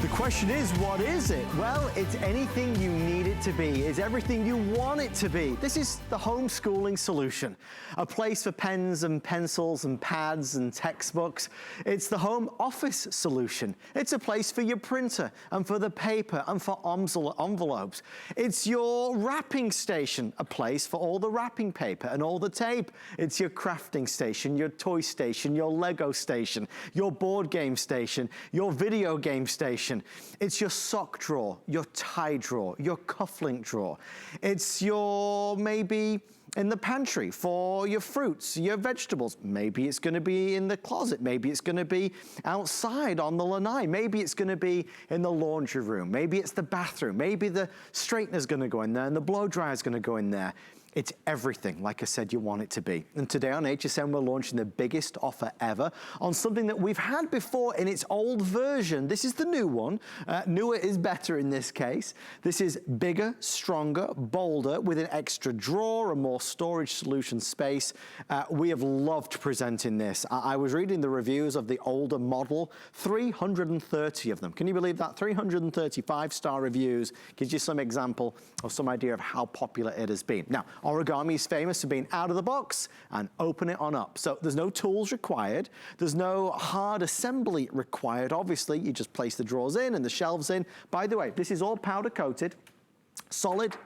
The question is, what is it? Well, it's anything you need it to be. It's everything you want it to be. This is the homeschooling solution. A place for pens and pencils and pads and textbooks. It's the home office solution. It's a place for your printer and for the paper and for envelopes. It's your wrapping station, a place for all the wrapping paper and all the tape. It's your crafting station, your toy station, your Lego station, your board game station, your video game station. It's your sock drawer, your tie drawer, your cufflink drawer. It's your, maybe in the pantry for your fruits, your vegetables. Maybe it's gonna be in the closet. Maybe it's gonna be outside on the lanai. Maybe it's gonna be in the laundry room. Maybe it's the bathroom. Maybe the straightener's gonna go in there and the blow dryer's gonna go in there. It's everything, like I said, you want it to be. And today on HSN, we're launching the biggest offer ever on something that we've had before in its old version. This is the new one. Newer is better in this case. This is bigger, stronger, bolder, with an extra drawer, a more storage solution space. We have loved presenting this. I was reading the reviews of the older model, 330 of them. Can you believe that? 330 5-star reviews. Gives you some example or some idea of how popular it has been. Now, Origami is famous for being out of the box and open it on up. So there's no tools required. There's no hard assembly required. Obviously, you just place the drawers in and the shelves in. By the way, this is all powder coated, solid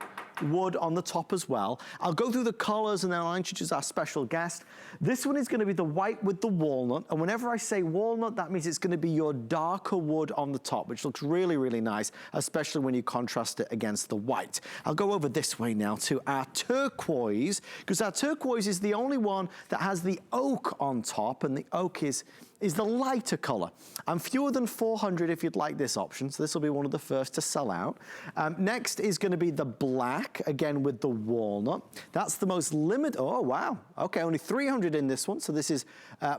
wood on the top as well. I'll go through the colors and then I'll introduce our special guest. This one is going to be the white with the walnut, and whenever I say walnut, that means it's going to be your darker wood on the top, which looks really, really nice, especially when you contrast it against the white. I'll go over this way now to our turquoise, because our turquoise is the only one that has the oak on top, and the oak is the lighter color. And fewer than 400 if you'd like this option, so this will be one of the first to sell out. Next is gonna be the black, again with the walnut. That's the most limited, oh wow, okay, only 300 in this one, so this is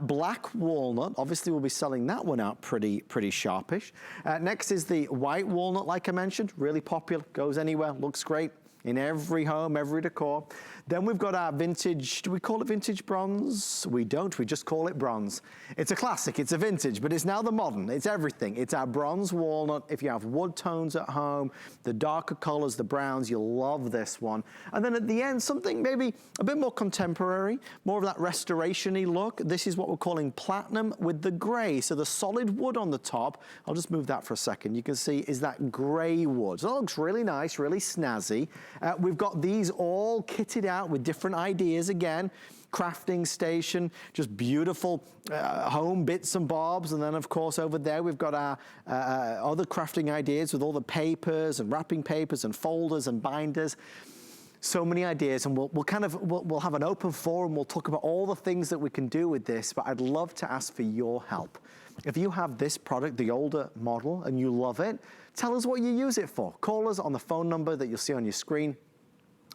black walnut. Obviously we'll be selling that one out pretty sharpish. Next is the white walnut, like I mentioned, really popular, goes anywhere, looks great in every home, every decor. Then we've got our vintage, do we call it vintage bronze? We don't, we just call it bronze. It's a classic, it's a vintage, but it's now the modern, it's everything. It's our bronze walnut. If you have wood tones at home, the darker colors, the browns, you'll love this one. And then at the end, something maybe a bit more contemporary, more of that restoration-y look. This is what we're calling platinum with the gray. So the solid wood on the top, I'll just move that for a second. You can see is that gray wood. So that looks really nice, really snazzy. We've got these all kitted out with different ideas again. Crafting station, just beautiful home bits and bobs. And then of course over there we've got our other crafting ideas with all the papers and wrapping papers and folders and binders. So many ideas, and we'll have an open forum. We'll talk about all the things that we can do with this, but I'd love to ask for your help. If you have this product, the older model, and you love it, tell us what you use it for. Call us on the phone number that you'll see on your screen.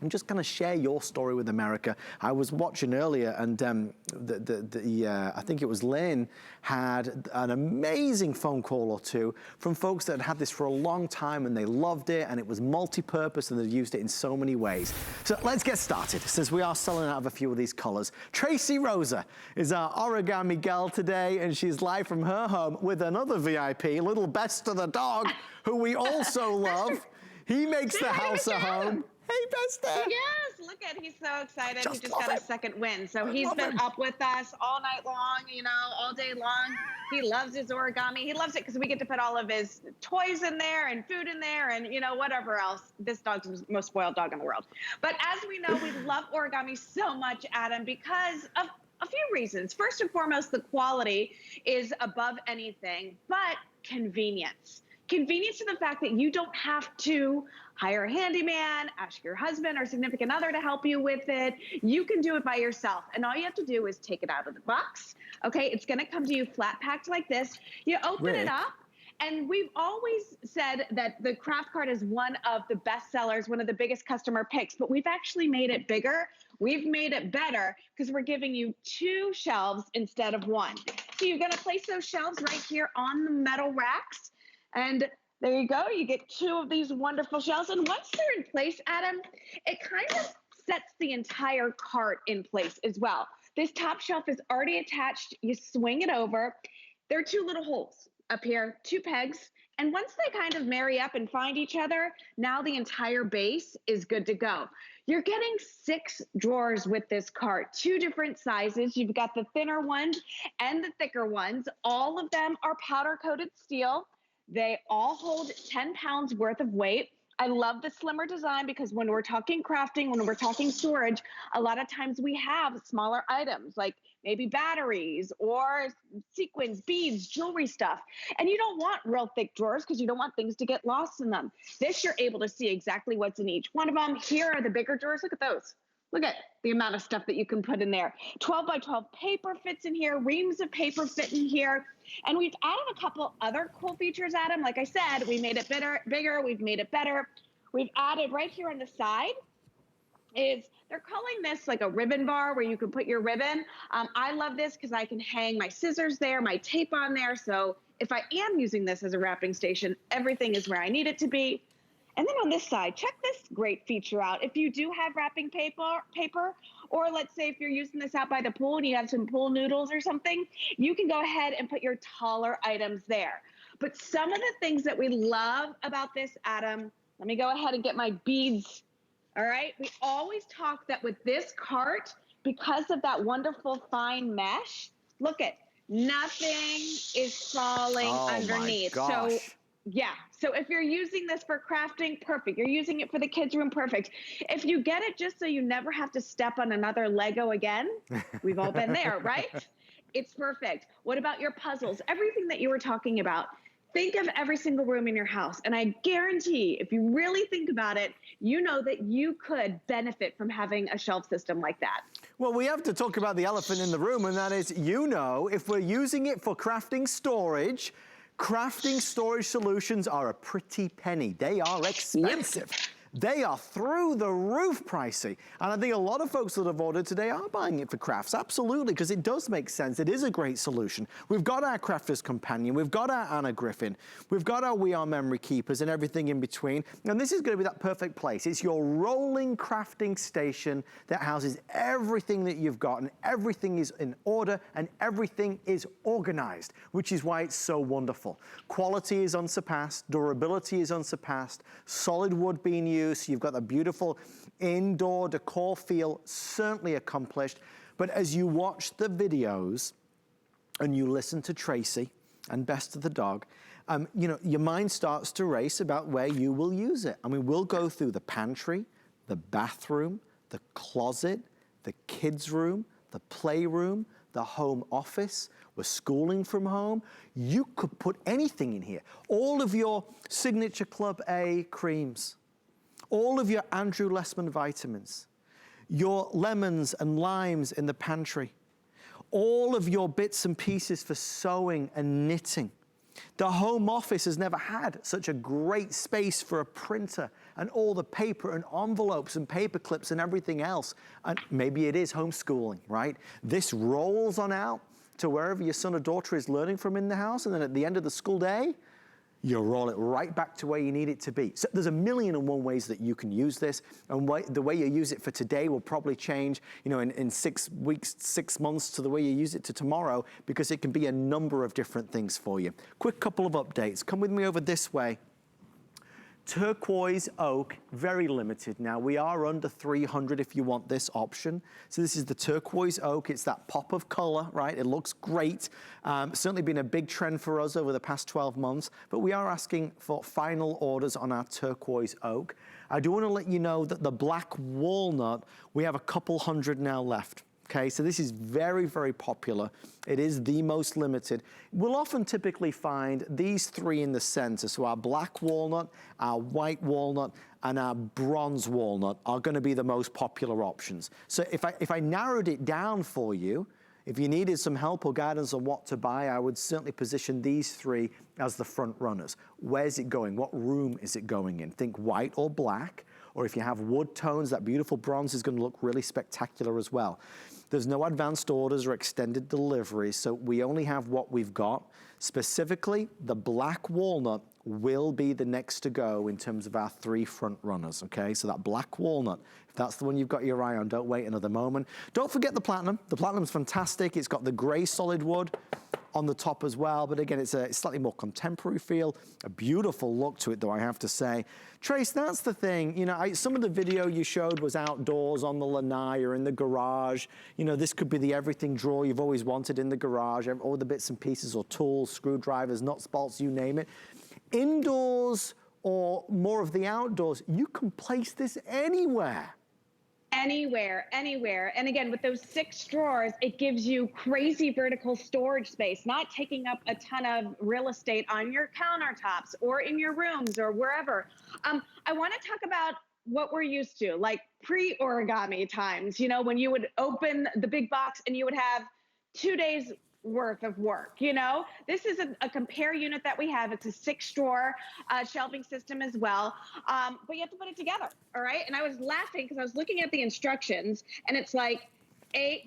And just kind of share your story with America. I was watching earlier, and I think it was Lynn had an amazing phone call or two from folks that had had this for a long time and they loved it, and it was multi-purpose and they've used it in so many ways. So let's get started, since we are selling out of a few of these colors. Tracy Rosa is our origami gal today, and she's live from her home with another VIP, little Bester the dog, who we also love. He makes the house a home. Hey, Bester. Yes, look at, he's so excited. He just got a second win. So he's been up with us all night long, you know, all day long. He loves his origami. He loves it because we get to put all of his toys in there and food in there and, you know, whatever else. This dog's the most spoiled dog in the world. But as we know, we love origami so much, Adam, because of a few reasons. First and foremost, the quality is above anything, but convenience. Convenience to the fact that you don't have to hire a handyman, ask your husband or significant other to help you with it. You can do it by yourself. And all you have to do is take it out of the box. Okay, it's gonna come to you flat packed like this. You open it up, and we've always said that the craft card is one of the best sellers, one of the biggest customer picks, but we've actually made it bigger. We've made it better because we're giving you 2 shelves instead of 1. So you're gonna place those shelves right here on the metal racks. And there you go, you get 2 of these wonderful shelves. And once they're in place, Adam, it kind of sets the entire cart in place as well. This top shelf is already attached. You swing it over. There are 2 little holes. up here, 2 pegs. And once they kind of marry up and find each other, now the entire base is good to go. You're getting 6 drawers with this cart, 2 different sizes. You've got the thinner ones and the thicker ones. All of them are powder coated steel. They all hold 10 pounds worth of weight. I love the slimmer design because when we're talking crafting, when we're talking storage, a lot of times we have smaller items like maybe batteries or sequins, beads, jewelry stuff. And you don't want real thick drawers because you don't want things to get lost in them. This, you're able to see exactly what's in each one of them. Here are the bigger drawers. Look at those. Look at the amount of stuff that you can put in there. 12 by 12 paper fits in here. Reams of paper fit in here. And we've added a couple other cool features, Adam. Like I said, we made it bigger. We've made it better. We've added right here on the side is, they're calling this like a ribbon bar where you can put your ribbon. I love this because I can hang my scissors there, my tape on there. So if I am using this as a wrapping station, everything is where I need it to be. And then on this side, check this great feature out. If you do have wrapping paper, or let's say if you're using this out by the pool and you have some pool noodles or something, you can go ahead and put your taller items there. But some of the things that we love about this, Adam, let me go ahead and get my beads. All right. We always talk that with this cart, because of that wonderful fine mesh, look at, nothing is falling underneath. My gosh. So yeah, so if you're using this for crafting, perfect. You're using it for the kids' room, perfect. If you get it just so you never have to step on another Lego again, we've all been there, right? It's perfect. What about your puzzles? Everything that you were talking about. Think of every single room in your house, and I guarantee if you really think about it, you know that you could benefit from having a shelf system like that. Well, we have to talk about the elephant in the room, and that is, if we're using it for crafting storage solutions are a pretty penny. They are expensive. Yep. They are through the roof pricey. And I think a lot of folks that have ordered today are buying it for crafts, absolutely, because it does make sense. It is a great solution. We've got our Crafter's Companion, we've got our Anna Griffin, we've got our We Are Memory Keepers and everything in between. And this is gonna be that perfect place. It's your rolling crafting station that houses everything that you've got, and everything is in order and everything is organized, which is why it's so wonderful. Quality is unsurpassed, durability is unsurpassed, solid wood being used. You've got the beautiful indoor decor feel, certainly accomplished. But as you watch the videos and you listen to Tracy and Best of the Dog, your mind starts to race about where you will use it. I mean, we'll go through the pantry, the bathroom, the closet, the kids' room, the playroom, the home office. We're schooling from home. You could put anything in here. All of your Signature Club A creams, all of your Andrew Lessman vitamins, your lemons and limes in the pantry, all of your bits and pieces for sewing and knitting. The home office has never had such a great space for a printer and all the paper and envelopes and paper clips and everything else. And maybe it is homeschooling, right? This rolls on out to wherever your son or daughter is learning from in the house, and then at the end of the school day, you roll it right back to where you need it to be. So there's 1,000,001 ways that you can use this, and the way you use it for today will probably change, in 6 weeks, 6 months to the way you use it to tomorrow, because it can be a number of different things for you. Quick couple of updates. Come with me over this way. Turquoise oak, very limited now. We are under 300 if you want this option. So this is the turquoise oak. It's that pop of color, right? It looks great. Certainly been a big trend for us over the past 12 months, but we are asking for final orders on our turquoise oak. I do want to let you know that the black walnut, we have a couple hundred now left. Okay, so this is very, very popular. It is the most limited. We'll often typically find these 3 in the center. So our black walnut, our white walnut, and our bronze walnut are gonna be the most popular options. So if I narrowed it down for you, if you needed some help or guidance on what to buy, I would certainly position these 3 as the front runners. Where's it going? What room is it going in? Think white or black, or if you have wood tones, that beautiful bronze is gonna look really spectacular as well. There's no advanced orders or extended deliveries, so we only have what we've got. Specifically, the black walnut will be the next to go in terms of our 3 front runners, okay? So that black walnut, if that's the one you've got your eye on, don't wait another moment. Don't forget the platinum. The platinum's fantastic. It's got the gray solid wood, on the top as well. But again, it's a slightly more contemporary feel, a beautiful look to it though, I have to say. Trace, that's the thing, you know, some of the video you showed was outdoors on the lanai or in the garage. You know, this could be the everything drawer you've always wanted in the garage, all the bits and pieces or tools, screwdrivers, nuts, bolts, you name it. Indoors or more of the outdoors, you can place this anywhere. Anywhere, anywhere. And again, with those 6 drawers, it gives you crazy vertical storage space, not taking up a ton of real estate on your countertops or in your rooms or wherever. I want to talk about what we're used to, like pre-origami times, you know, when you would open the big box and you would have 2 days worth of work, you know? This is a compare unit that we have. It's a 6-drawer shelving system as well, but you have to put it together, all right? And I was laughing because I was looking at the instructions, and it's like,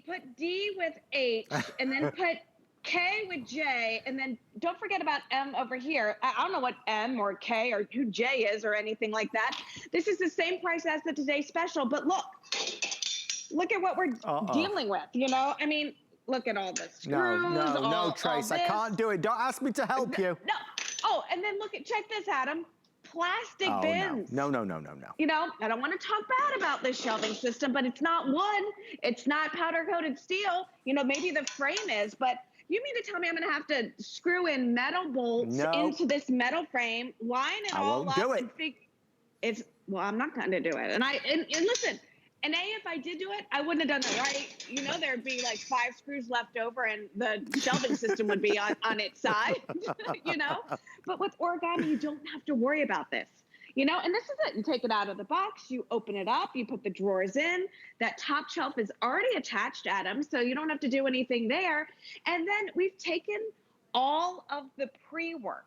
put D with H, and then put K with J, and then don't forget about M over here. I don't know what M or K or who J is or anything like that. This is the same price as the Today Special, but look at what we're dealing with, you know? I mean, look at all the screws. No, Trace, I can't do it. Don't ask me to help you. No. Oh, and then check this, Adam. Plastic bins. No. You know, I don't want to talk bad about this shelving system, but it's not wood. It's not powder-coated steel. You know, maybe the frame is, but you mean to tell me I'm going to have to screw in metal bolts into this metal frame, line it all up? I won't do it. Well, I'm not going to do it. And listen, and if I did do it, I wouldn't have done it right. You know, there'd be like 5 screws left over and the shelving system would be on its side, you know? But with origami, you don't have to worry about this, you know? And this is it. You take it out of the box, you open it up, you put the drawers in. That top shelf is already attached, Adam, so you don't have to do anything there. And then we've taken all of the pre-work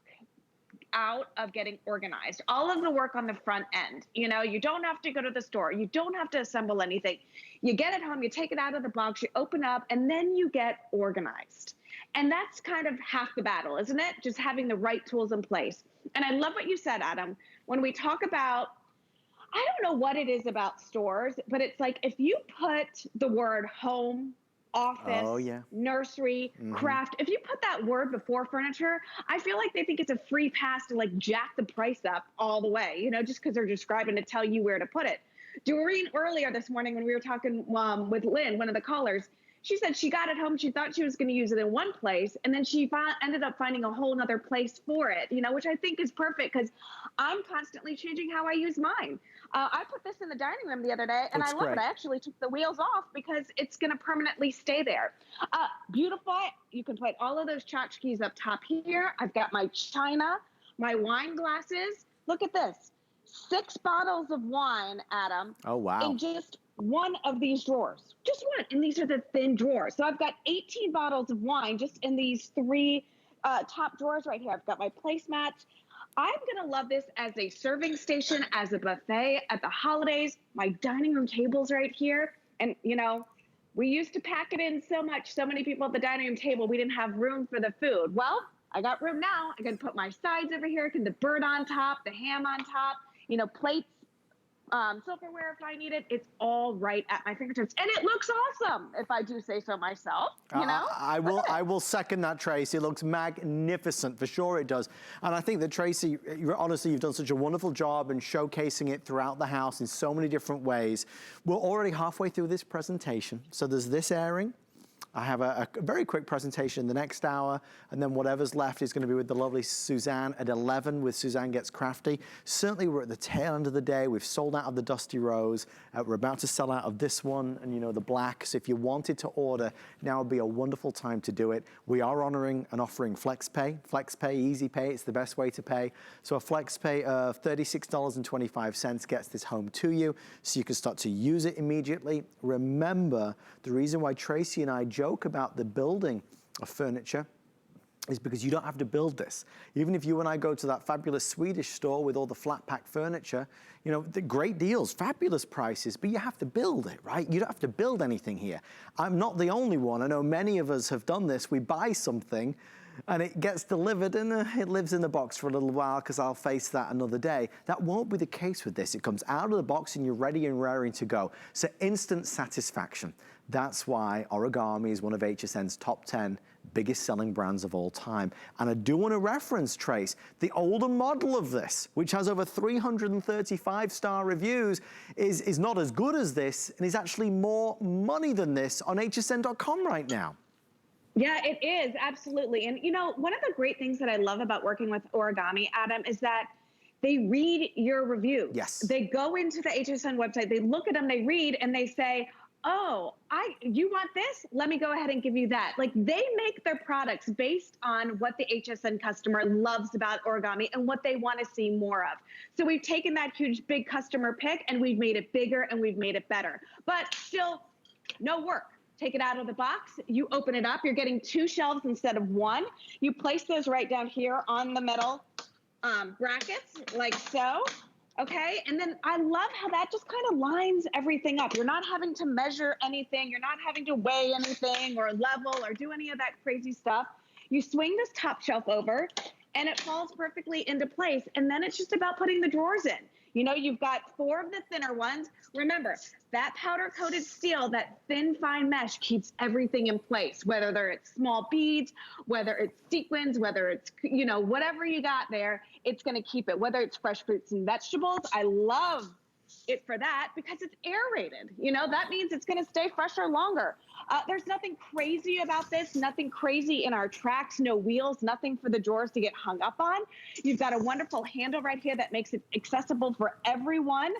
out of getting organized, all of the work on the front end. You know, you don't have to go to the store. You don't have to assemble anything. You get it home, you take it out of the box, you open up, and then you get organized. And that's kind of half the battle, isn't it? Just having the right tools in place. And I love what you said, Adam. When we talk about, I don't know what it is about stores, but it's like if you put the word home, office, nursery, craft. If you put that word before furniture, I feel like they think it's a free pass to like jack the price up all the way, you know, just because they're describing to tell you where to put it. Doreen, earlier this morning when we were talking with Lynn, one of the callers, she said she got it home. She thought she was going to use it in one place, and then she ended up finding a whole other place for it, you know, which I think is perfect because I'm constantly changing how I use mine. I put this in the dining room the other day, and I love it. I actually took the wheels off because it's going to permanently stay there. Beautiful. You can put all of those tchotchkes up top here. I've got my china, my wine glasses. Look at this. 6 bottles of wine, Adam. Oh, wow. In just one of these drawers. Just one. And these are the thin drawers. So I've got 18 bottles of wine just in these 3 top drawers right here. I've got my placemats. I'm going to love this as a serving station, as a buffet at the holidays. My dining room table's right here. And, you know, we used to pack it in so much, so many people at the dining room table, we didn't have room for the food. Well, I got room now. I can put my sides over here, the bird on top, the ham on top, you know, plates, silverware if I need it. It's all right at my fingertips. And it looks awesome, if I do say so myself, you know? I will second that, Tracy. It looks magnificent, for sure it does. And I think that, Tracy, honestly, you've done such a wonderful job in showcasing it throughout the house in so many different ways. We're already halfway through this presentation. So there's this airing. I have a very quick presentation in the next hour, and then whatever's left is going to be with the lovely Suzanne at 11 with Suzanne Gets Crafty. Certainly we're at the tail end of the day. We've sold out of the Dusty Rose. We're about to sell out of this one and, you know, the black. So if you wanted to order, now would be a wonderful time to do it. We are honoring and offering FlexPay. FlexPay, Easy Pay, it's the best way to pay. So a FlexPay of $36.25 gets this home to you, so you can start to use it immediately. Remember, the reason why Tracy and I joke about the building of furniture is because you don't have to build this. Even if you and I go to that fabulous Swedish store with all the flat pack furniture, you know, the great deals, fabulous prices, but you have to build it, right? You don't have to build anything here. I'm not the only one. I know many of us have done this. We buy something and it gets delivered and it lives in the box for a little while because I'll face that another day. That won't be the case with this. It comes out of the box and you're ready and raring to go. So instant satisfaction. That's why Origami is one of HSN's top 10 biggest selling brands of all time. And I do want to reference, Trace, the older model of this, which has over 335-star reviews, is not as good as this and is actually more money than this on hsn.com right now. Yeah, it is, absolutely. And you know, one of the great things that I love about working with Origami, Adam, is that they read your reviews. Yes. They go into the HSN website, they look at them, they read, and they say, oh, you want this? Let me go ahead and give you that. Like, they make their products based on what the HSN customer loves about Origami and what they want to see more of. So we've taken that huge, big customer pick and we've made it bigger and we've made it better. But still, no work. Take it out of the box, you open it up, you're getting 2 shelves instead of 1. You place those right down here on the metal brackets, like so, okay? And then I love how that just kind of lines everything up. You're not having to measure anything, you're not having to weigh anything or level or do any of that crazy stuff. You swing this top shelf over and it falls perfectly into place, and then it's just about putting the drawers in. You know, you've got 4 of the thinner ones. Remember, that powder-coated steel, that thin, fine mesh keeps everything in place, whether it's small beads, whether it's sequins, whether it's, you know, whatever you got there, it's going to keep it. Whether it's fresh fruits and vegetables, I love it for that because it's aerated. You know, that means it's going to stay fresher longer. There's nothing crazy about this, nothing crazy in our tracks, no wheels, nothing for the drawers to get hung up on. You've got a wonderful handle right here that makes it accessible for everyone.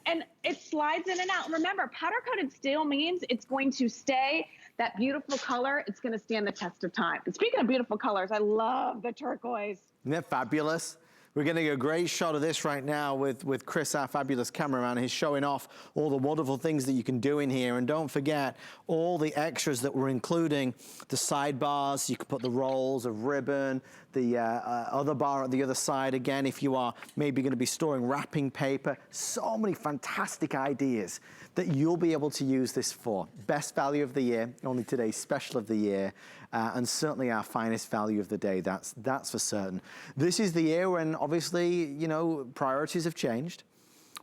And it slides in and out. Remember, powder-coated steel means it's going to stay that beautiful color. It's going to stand the test of time. And speaking of beautiful colors, I love the turquoise. Isn't that fabulous? We're getting a great shot of this right now with Chris, our fabulous cameraman. He's showing off all the wonderful things that you can do in here. And don't forget all the extras that we're including. The sidebars, you can put the rolls of ribbon, the other bar at the other side. Again, if you are maybe going to be storing wrapping paper. So many fantastic ideas that you'll be able to use this for. Best value of the year, only today's special of the year, and certainly our finest value of the day, that's for certain. This is the year when obviously, you know, priorities have changed.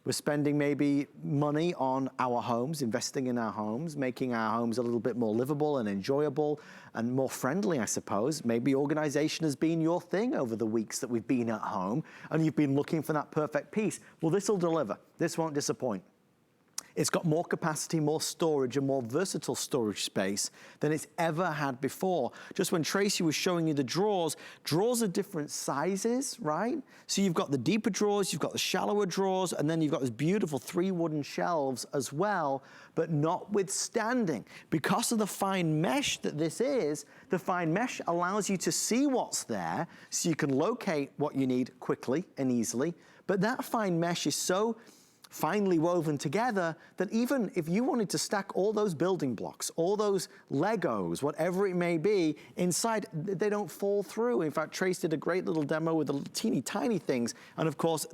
We're spending maybe money on our homes, investing in our homes, making our homes a little bit more livable and enjoyable and more friendly, I suppose. Maybe organization has been your thing over the weeks that we've been at home and you've been looking for that perfect piece. Well, this will deliver. This won't disappoint. It's got more capacity, more storage, and more versatile storage space than it's ever had before. Just when Tracy was showing you the drawers are different sizes, right? So you've got the deeper drawers, you've got the shallower drawers, and then you've got those beautiful 3 wooden shelves as well, but notwithstanding, because of the fine mesh that this is, the fine mesh allows you to see what's there, so you can locate what you need quickly and easily, but that fine mesh is so finely woven together that even if you wanted to stack all those building blocks, all those Legos, whatever it may be, inside, they don't fall through. In fact, Trace did a great little demo with the little teeny tiny things, and of course,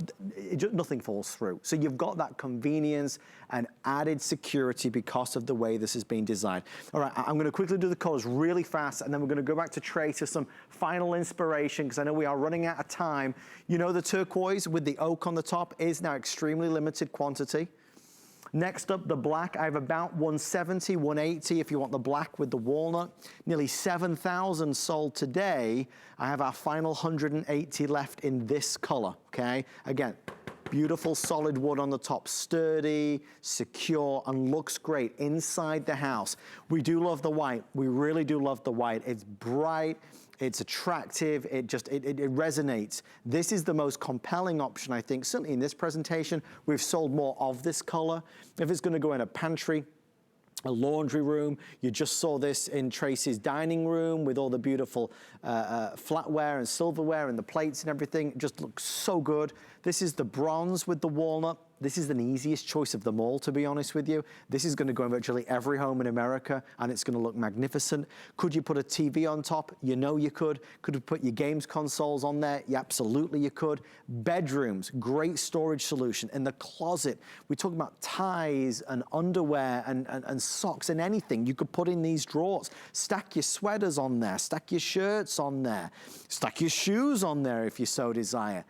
nothing falls through. So you've got that convenience and added security because of the way this has been designed. All right, I'm gonna quickly do the colors really fast, and then we're gonna go back to Trace for some final inspiration, because I know we are running out of time. You know, the turquoise with the oak on the top is now extremely limited quantity. Next up, the black. I have about 170, 180 if you want the black with the walnut. Nearly 7,000 sold today. I have our final 180 left in this color, okay? Again, beautiful solid wood on the top, sturdy, secure, and looks great inside the house. We do love the white. We really do love the white. It's bright. It's attractive, it resonates. This is the most compelling option, I think. Certainly in this presentation, we've sold more of this color. If it's gonna go in a pantry, a laundry room, you just saw this in Tracy's dining room with all the beautiful flatware and silverware and the plates and everything. It just looks so good. This is the bronze with the walnut. This is the easiest choice of them all, to be honest with you. This is gonna go in virtually every home in America, and it's gonna look magnificent. Could you put a TV on top? You know you could. Could you put your games consoles on there? Yeah, absolutely you could. Bedrooms, great storage solution. In the closet, we're talking about ties and underwear and socks and anything. You could put in these drawers. Stack your sweaters on there, stack your shirts on there, stack your shoes on there if you so desire.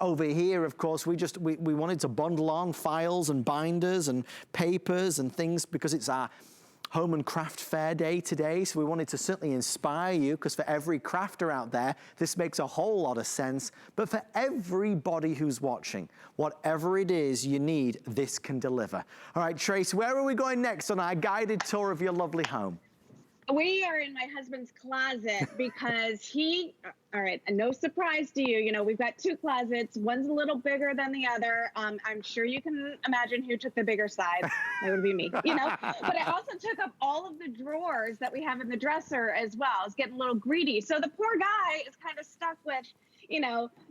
Over here, of course, we wanted to bundle on files and binders and papers and things because it's our Home and Craft Fair Day today, so we wanted to certainly inspire you, because for every crafter out there, this makes a whole lot of sense. But for everybody who's watching, whatever it is you need, this can deliver. All right, Trace, where are we going next on our guided tour of your lovely home? We are in my husband's closet because all right, no surprise to you, we've got two closets. One's a little bigger than the other. I'm sure you can imagine who took the bigger side. That would be me, But I also took up all of the drawers that we have in the dresser as well. It's getting a little greedy. So the poor guy is kind of stuck with,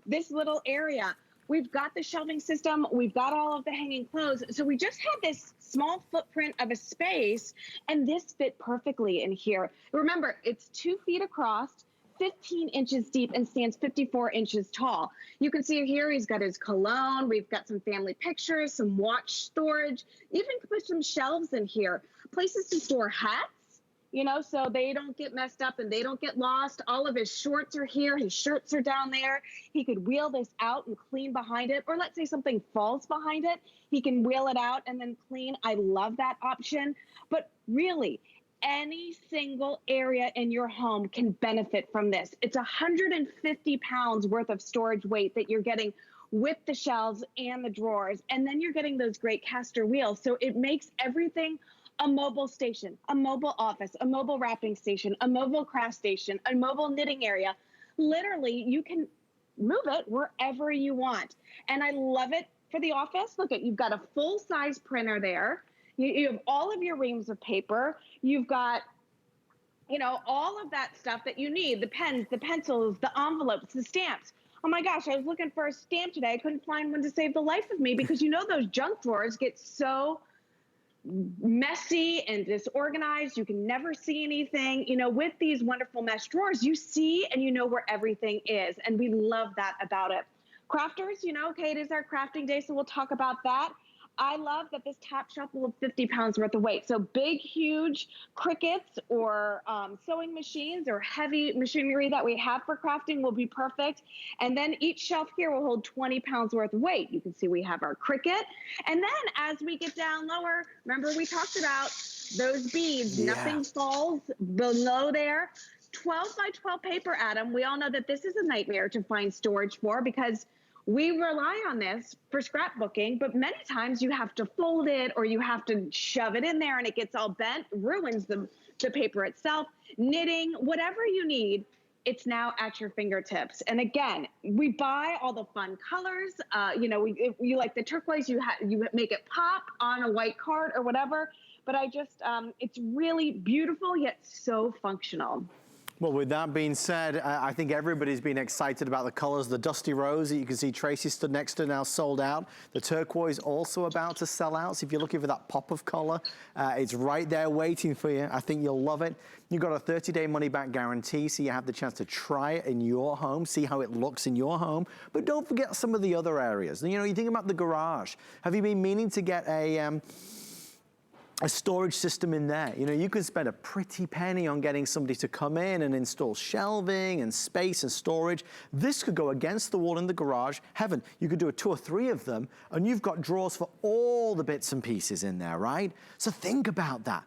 this little area. We've got the shelving system. We've got all of the hanging clothes. So we just had this small footprint of a space, and this fit perfectly in here. Remember, it's 2 feet across, 15 inches deep, and stands 54 inches tall. You can see here he's got his cologne. We've got some family pictures, some watch storage, even put some shelves in here. Places to store hats, so they don't get messed up and they don't get lost. All of his shorts are here. His shirts are down there. He could wheel this out and clean behind it. Or let's say something falls behind it. He can wheel it out and then clean. I love that option. But really, any single area in your home can benefit from this. It's 150 pounds worth of storage weight that you're getting with the shelves and the drawers. And then you're getting those great caster wheels. So it makes everything a mobile station, a mobile office, a mobile wrapping station, a mobile craft station, a mobile knitting area. Literally, you can move it wherever you want. And I love it for the office. Look, you've got a full-size printer there. You have all of your reams of paper. You've got, all of that stuff that you need, the pens, the pencils, the envelopes, the stamps. Oh my gosh, I was looking for a stamp today. I couldn't find one to save the life of me because those junk drawers get so messy and disorganized. You can never see anything. With these wonderful mesh drawers, you see and you know where everything is. And we love that about it. Crafters, okay, it is our crafting day, so we'll talk about that. I love that this top shelf will have 50 pounds worth of weight. So big, huge Cricuts or sewing machines or heavy machinery that we have for crafting will be perfect. And then each shelf here will hold 20 pounds worth of weight. You can see we have our Cricut. And then as we get down lower, remember we talked about those beads. Yeah. Nothing falls below there. 12 by 12 paper, Adam. We all know that this is a nightmare to find storage for because we rely on this for scrapbooking, but many times you have to fold it or you have to shove it in there and it gets all bent, ruins the paper itself. Knitting, whatever you need, it's now at your fingertips. And again, we buy all the fun colors. If you like the turquoise, you make it pop on a white card or whatever. But it's really beautiful yet so functional. Well, with that being said, I think everybody's been excited about the colors. The dusty rose that you can see Tracy stood next to now sold out. The turquoise also about to sell out. So if you're looking for that pop of color, it's right there waiting for you. I think you'll love it. You've got a 30-day money-back guarantee, so you have the chance to try it in your home, see how it looks in your home. But don't forget some of the other areas. You think about the garage. Have you been meaning to get a storage system in there? You could spend a pretty penny on getting somebody to come in and install shelving and space and storage. This could go against the wall in the garage. Heaven, you could do 2 or 3 of them and you've got drawers for all the bits and pieces in there, right? So think about that.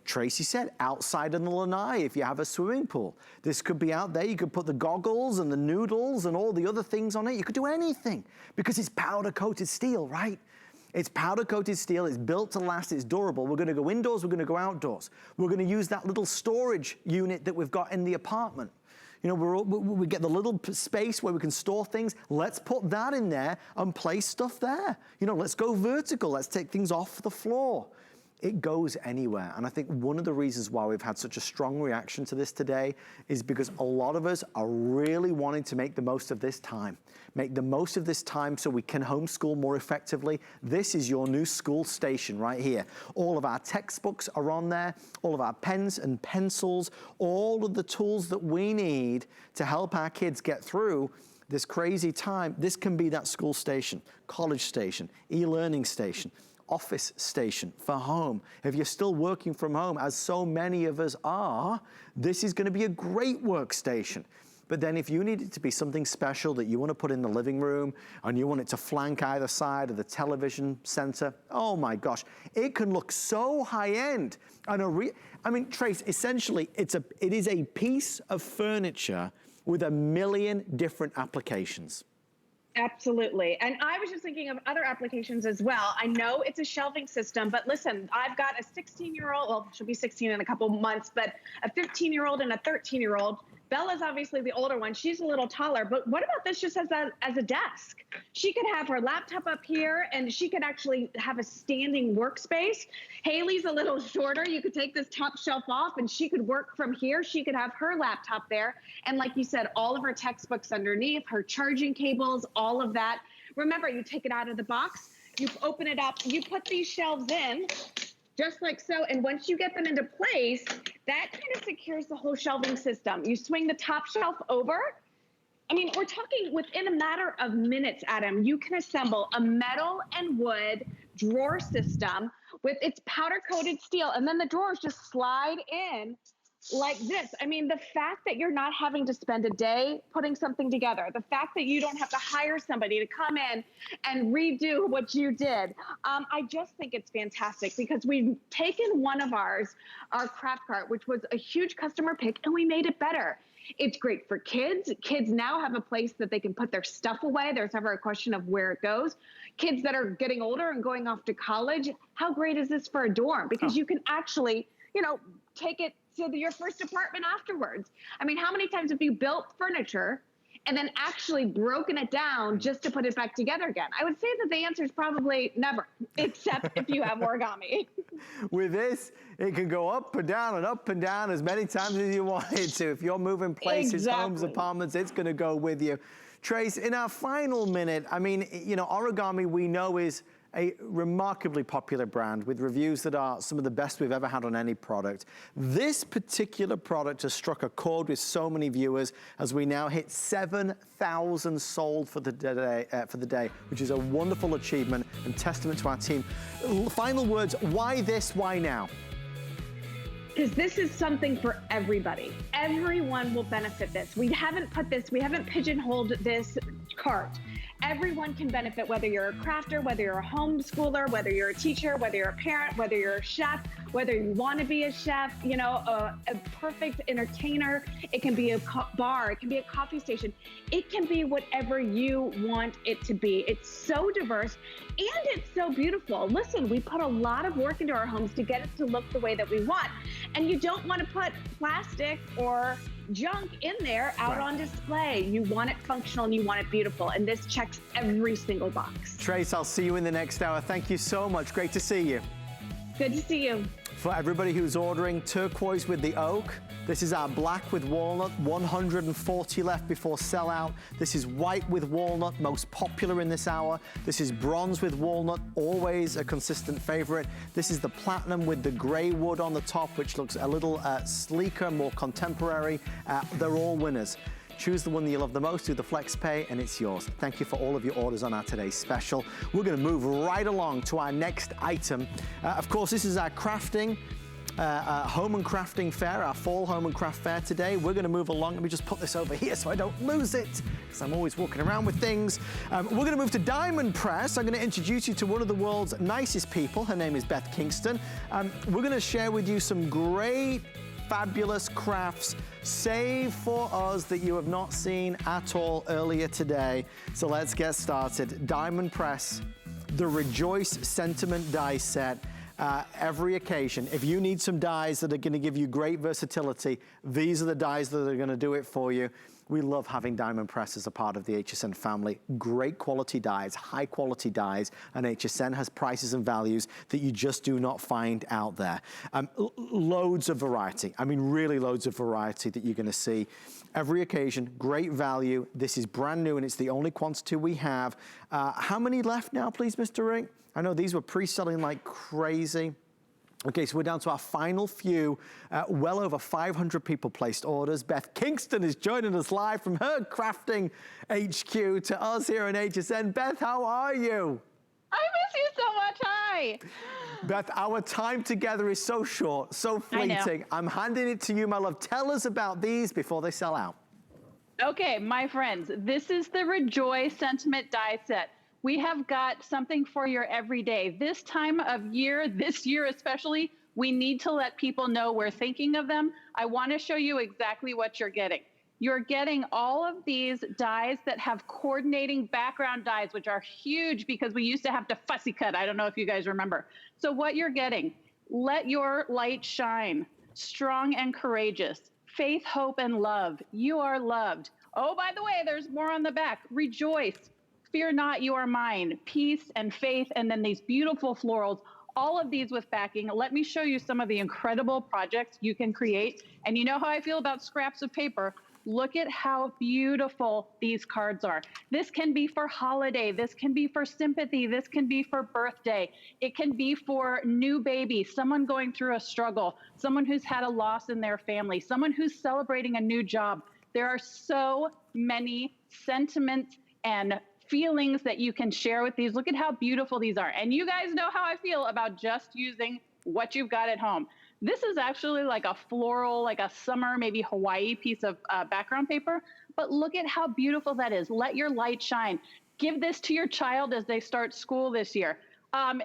Tracy said, outside in the lanai if you have a swimming pool. This could be out there. You could put the goggles and the noodles and all the other things on it. You could do anything because it's powder coated steel, right? It's powder coated steel, it's built to last, it's durable. We're gonna go indoors, we're gonna go outdoors. We're gonna use that little storage unit that we've got in the apartment. We get the little space where we can store things. Let's put that in there and place stuff there. Let's go vertical, let's take things off the floor. It goes anywhere. And I think one of the reasons why we've had such a strong reaction to this today is because a lot of us are really wanting to make the most of this time. Make the most of this time so we can homeschool more effectively. This is your new school station right here. All of our textbooks are on there, all of our pens and pencils, all of the tools that we need to help our kids get through this crazy time. This can be that school station, college station, e-learning station, office station for home. If you're still working from home, as so many of us are, this is going to be a great workstation But then if you need it to be something special that you want to put in the living room and you want it to flank either side of the television center, oh my gosh, it can look so high-end. And I mean, Trace, essentially, it is a piece of furniture with 1 million different applications. Absolutely. And I was just thinking of other applications as well. I know it's a shelving system, but listen, I've got a 16-year-old, well, she'll be 16 in a couple months, but a 15-year-old and a 13-year-old. Bella's obviously the older one. She's a little taller, but what about this just as a desk? She could have her laptop up here and she could actually have a standing workspace. Haley's a little shorter. You could take this top shelf off and she could work from here. She could have her laptop there. And like you said, all of her textbooks underneath, her charging cables, all of that. Remember, you take it out of the box, you open it up, you put these shelves in, just like so, and once you get them into place, that kind of secures the whole shelving system. You swing the top shelf over. I mean, we're talking within a matter of minutes, Adam, you can assemble a metal and wood drawer system with its powder-coated steel, and then the drawers just slide in like this. I mean, the fact that you're not having to spend a day putting something together, the fact that you don't have to hire somebody to come in and redo what you did, I just think it's fantastic because we've taken one of ours, our craft cart, which was a huge customer pick, and we made it better. It's great for kids. Kids now have a place that they can put their stuff away. There's never a question of where it goes. Kids that are getting older and going off to college, how great is this for a dorm? Because you can actually, you know, take it to your first apartment afterwards. I mean, how many times have you built furniture and then actually broken it down just to put it back together again? I would say that the answer is probably never, except if you have origami. With this, it can go up and down as many times as you want it to. If you're moving places, homes, apartments, it's going to go with you. Trace, in our final minute, I mean, you know, Origami we know is a remarkably popular brand with reviews that are some of the best we've ever had on any product. This particular product has struck a chord with so many viewers as we now hit 7,000 sold for the day, which is a wonderful achievement and testament to our team. Final words, why this, why now? Because this is something for everybody. Everyone will benefit this. We haven't pigeonholed this cart. Everyone can benefit, whether you're a crafter, whether you're a homeschooler, whether you're a teacher, whether you're a parent, whether you're a chef, whether you want to be a chef, you know, a perfect entertainer. It can be a bar, it can be a coffee station. It can be whatever you want it to be. It's so diverse and it's so beautiful. Listen, we put a lot of work into our homes to get it to look the way that we want. And you don't want to put plastic or junk in there out on display. You want it functional and you want it beautiful, and this checks every single box. Trace, I'll see you in the next hour. Thank you so much. Great to see you. Good to see you. For everybody who's ordering turquoise with the oak, this is our black with walnut, 140 left before sellout. This is white with walnut, most popular in this hour. This is bronze with walnut, always a consistent favorite. This is the platinum with the gray wood on the top, which looks a little sleeker, more contemporary. They're all winners. Choose the one that you love the most, do the flex pay, and it's yours. Thank you for all of your orders on our today's special. We're gonna move right along to our next item. Of course, this is our crafting, home and crafting fair, our fall home and craft fair today. We're gonna move along. Let me just put this over here so I don't lose it, because I'm always walking around with things. We're gonna move to Diamond Press. I'm gonna introduce you to one of the world's nicest people. Her name is Beth Kingston. We're gonna share with you some great, fabulous crafts saved for us that you have not seen at all earlier today. So let's get started. Diamond Press, the Rejoy Sentiment Die Set. Every occasion, if you need some dies that are going to give you great versatility, these are the dies that are going to do it for you. We love having Diamond Press as a part of the HSN family. Great quality dies, high quality dies, and HSN has prices and values that you just do not find out there. Loads of variety. I mean, really loads of variety that you're gonna see. Every occasion, great value. This is brand new and it's the only quantity we have. How many left now, please, Mr. Rick? I know these were pre-selling like crazy. Okay, so we're down to our final few. Well over 500 people placed orders. Beth Kingston is joining us live from her crafting HQ to us here in HSN. Beth, how are you? I miss you so much, hi. Beth, our time together is so short, so fleeting. I'm handing it to you, my love. Tell us about these before they sell out. Okay, my friends, this is the Rejoy Sentiment Die Set. We have got something for your everyday. This time of year, this year especially, we need to let people know we're thinking of them. I want to show you exactly what you're getting. You're getting all of these dies that have coordinating background dies, which are huge because we used to have to fussy cut. I don't know if you guys remember. So what you're getting, let your light shine, strong and courageous, faith, hope, and love. You are loved. Oh, by the way, there's more on the back. Rejoice, fear not, you are mine, peace and faith, and then these beautiful florals, all of these with backing. Let me show you some of the incredible projects you can create. And you know how I feel about scraps of paper. Look at how beautiful these cards are. This can be for holiday. This can be for sympathy. This can be for birthday. It can be for new baby, someone going through a struggle, someone who's had a loss in their family, someone who's celebrating a new job. There are so many sentiments and feelings that you can share with these. Look at how beautiful these are. And you guys know how I feel about just using what you've got at home. This is actually like a floral, like a summer, maybe Hawaii piece of background paper, but look at how beautiful that is. Let your light shine. Give this to your child as they start school this year.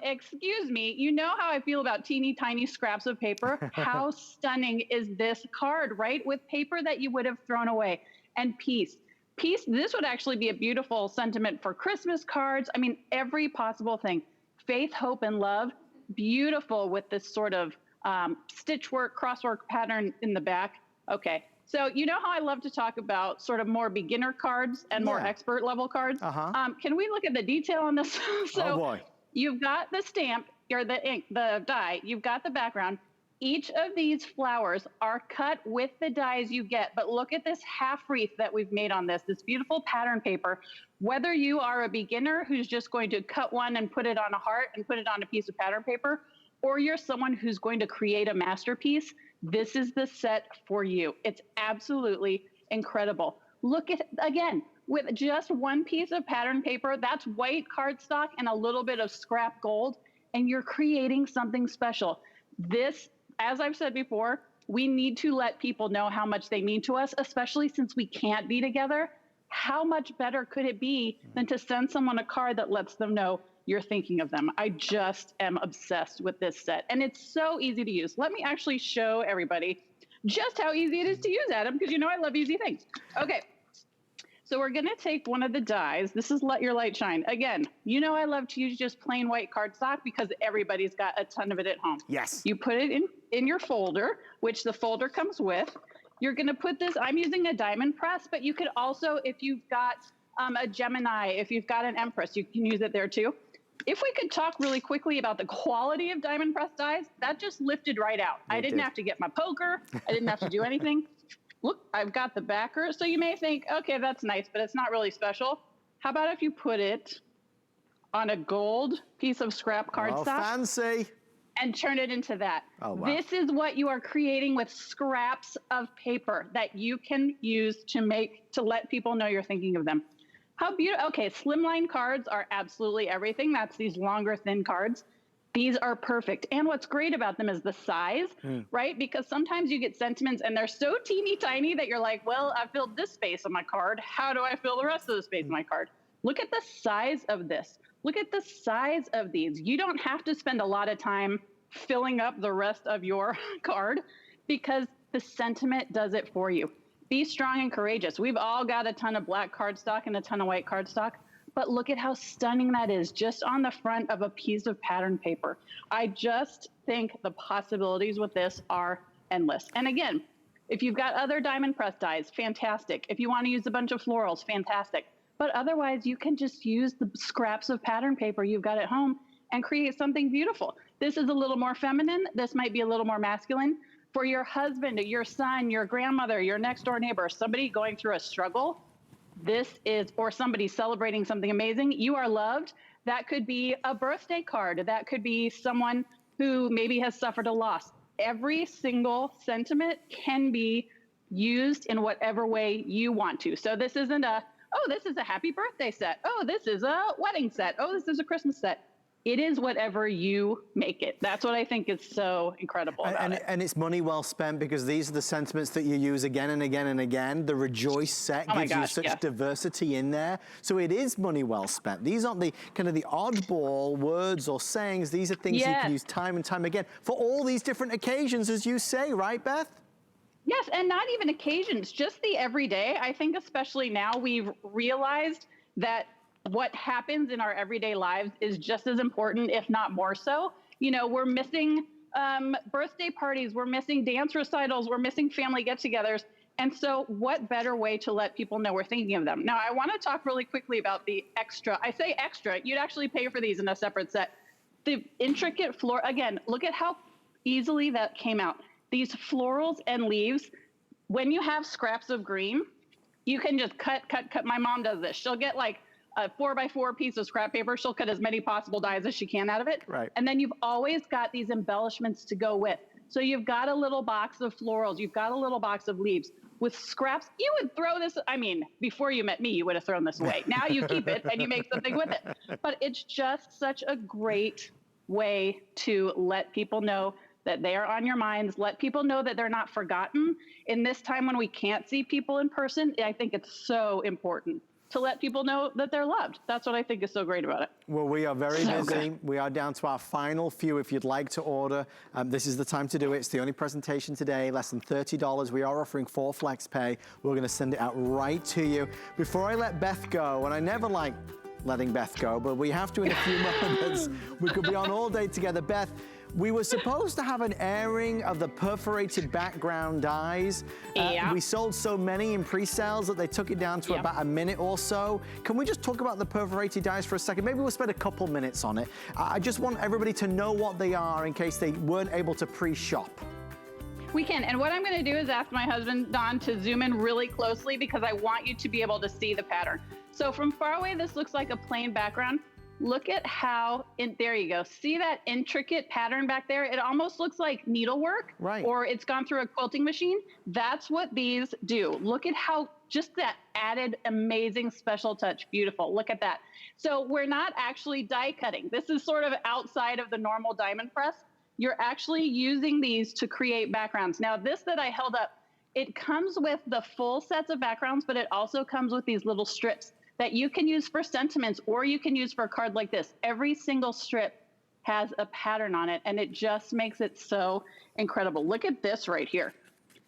Excuse me, you know how I feel about teeny tiny scraps of paper? How stunning is this card, right? With paper that you would have thrown away. And peace. Peace, this would actually be a beautiful sentiment for Christmas cards. I mean, every possible thing. Faith, hope, and love. Beautiful with this sort of stitch work, crosswork pattern in the back. Okay, so you know how I love to talk about sort of more beginner cards and more expert level cards? Can we look at the detail on this? So oh boy. You've got the stamp, or the ink, the die, you've got the background. Each of these flowers are cut with the dies you get, but look at this half wreath that we've made on this beautiful pattern paper. Whether you are a beginner who's just going to cut one and put it on a heart and put it on a piece of pattern paper, or you're someone who's going to create a masterpiece, this is the set for you. It's absolutely incredible. Look at, again, with just one piece of pattern paper, that's white cardstock and a little bit of scrap gold, and you're creating something special. This, as I've said before, we need to let people know how much they mean to us, especially since we can't be together. How much better could it be than to send someone a card that lets them know you're thinking of them? I just am obsessed with this set, and it's so easy to use. Let me actually show everybody just how easy it is to use, Adam, because you know I love easy things. Okay, so we're gonna take one of the dies. This is Let Your Light Shine. Again, you know I love to use just plain white cardstock because everybody's got a ton of it at home. Yes. You put it in your folder, which the folder comes with. You're gonna put this, I'm using a diamond press, but you could also, if you've got a Gemini, if you've got an Empress, you can use it there too. If we could talk really quickly about the quality of diamond press dies, that just lifted right out. I didn't have to get my poker. I didn't have to do anything. Look, I've got the backer. So you may think, okay, that's nice, but it's not really special. How about if you put it on a gold piece of scrap cardstock? Oh, fancy. And turn it into that. Oh, wow. This is what you are creating with scraps of paper that you can use to let people know you're thinking of them. How beautiful. Okay, Slimline cards are absolutely everything. That's these longer, thin cards. These are perfect. And what's great about them is the size, right? Because sometimes you get sentiments and they're so teeny tiny that you're like, well, I filled this space on my card. How do I fill the rest of the space on my card? Look at the size of this. Look at the size of these. You don't have to spend a lot of time filling up the rest of your card because the sentiment does it for you. Be strong and courageous. We've all got a ton of black cardstock and a ton of white cardstock, but look at how stunning that is just on the front of a piece of pattern paper. I just think the possibilities with this are endless. And again, if you've got other diamond press dies, fantastic. If you want to use a bunch of florals, fantastic. But otherwise, you can just use the scraps of pattern paper you've got at home and create something beautiful. This is a little more feminine. This might be a little more masculine. For your husband, your son, your grandmother, your next door neighbor, somebody going through a struggle, this is, or somebody celebrating something amazing, you are loved. That could be a birthday card. That could be someone who maybe has suffered a loss. Every single sentiment can be used in whatever way you want to. So this isn't a, oh, this is a happy birthday set. Oh, this is a wedding set. Oh, this is a Christmas set. It is whatever you make it. That's what I think is so incredible about it. And it's money well spent, because these are the sentiments that you use again and again and again. The Rejoy set gives you such diversity in there. So it is money well spent. These aren't the kind of the oddball words or sayings. These are things you can use time and time again for all these different occasions, as you say, right, Beth? Yes, and not even occasions, just the everyday. I think especially now we've realized that what happens in our everyday lives is just as important, if not more so. You know, we're missing birthday parties, we're missing dance recitals, we're missing family get-togethers. And so what better way to let people know we're thinking of them? Now, I want to talk really quickly about the extra. I say extra, you'd actually pay for these in a separate set. The intricate floral, again, look at how easily that came out. These florals and leaves, when you have scraps of green, you can just cut. My mom does this. She'll get like a 4x4 piece of scrap paper. She'll cut as many possible dies as she can out of it. Right. And then you've always got these embellishments to go with. So you've got a little box of florals. You've got a little box of leaves. With scraps, you would throw this, I mean, before you met me, you would have thrown this away. Now you keep it and you make something with it. But it's just such a great way to let people know that they are on your minds, let people know that they're not forgotten. In this time when we can't see people in person, I think it's so important to let people know that they're loved. That's what I think is so great about it. Well, we are very busy. We are down to our final few. If you'd like to order, this is the time to do it. It's the only presentation today, less than $30. We are offering 4 flex pay. We're gonna send it out right to you. Before I let Beth go, and I never like letting Beth go, but we have to in a few moments. We could be on all day together. Beth, we were supposed to have an airing of the perforated background dies. We sold so many in pre-sales that they took it down to about a minute or so. Can we just talk about the perforated dies for a second? Maybe we'll spend a couple minutes on it. I just want everybody to know what they are in case they weren't able to pre-shop. We can, and what I'm gonna do is ask my husband, Don, to zoom in really closely because I want you to be able to see the pattern. So from far away, this looks like a plain background. Look at how, there you go. See that intricate pattern back there? It almost looks like needlework, or it's gone through a quilting machine. That's what these do. Look at how, just that added amazing special touch. Beautiful, look at that. So we're not actually die cutting. This is sort of outside of the normal diamond press. You're actually using these to create backgrounds. Now this that I held up, it comes with the full sets of backgrounds, but it also comes with these little strips that you can use for sentiments, or you can use for a card like this. Every single strip has a pattern on it, and it just makes it so incredible. Look at this right here.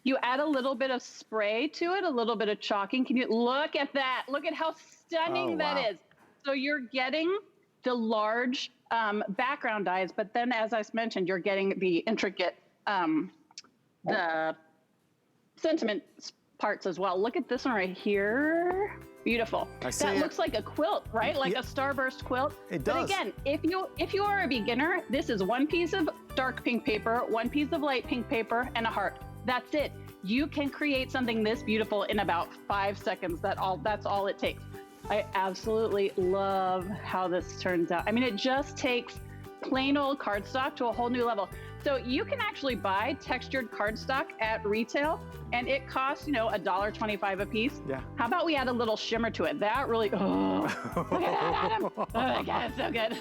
You add a little bit of spray to it, a little bit of chalking. Can you look at that? Look at how stunning that is. So you're getting the large background dies, but then as I mentioned, you're getting the intricate, the sentiment parts as well. Look at this one right here. Beautiful. That looks like a quilt, right? Like a starburst quilt. It does. But again, if you are a beginner, this is one piece of dark pink paper, one piece of light pink paper, and a heart. That's it. You can create something this beautiful in about 5 seconds. That's all it takes. I absolutely love how this turns out. I mean, it just takes plain old cardstock to a whole new level. So you can actually buy textured cardstock at retail, and it costs, you know, $1.25 a piece. Yeah. How about we add a little shimmer to it? That really, look at that, Adam. Oh my God, it's so good.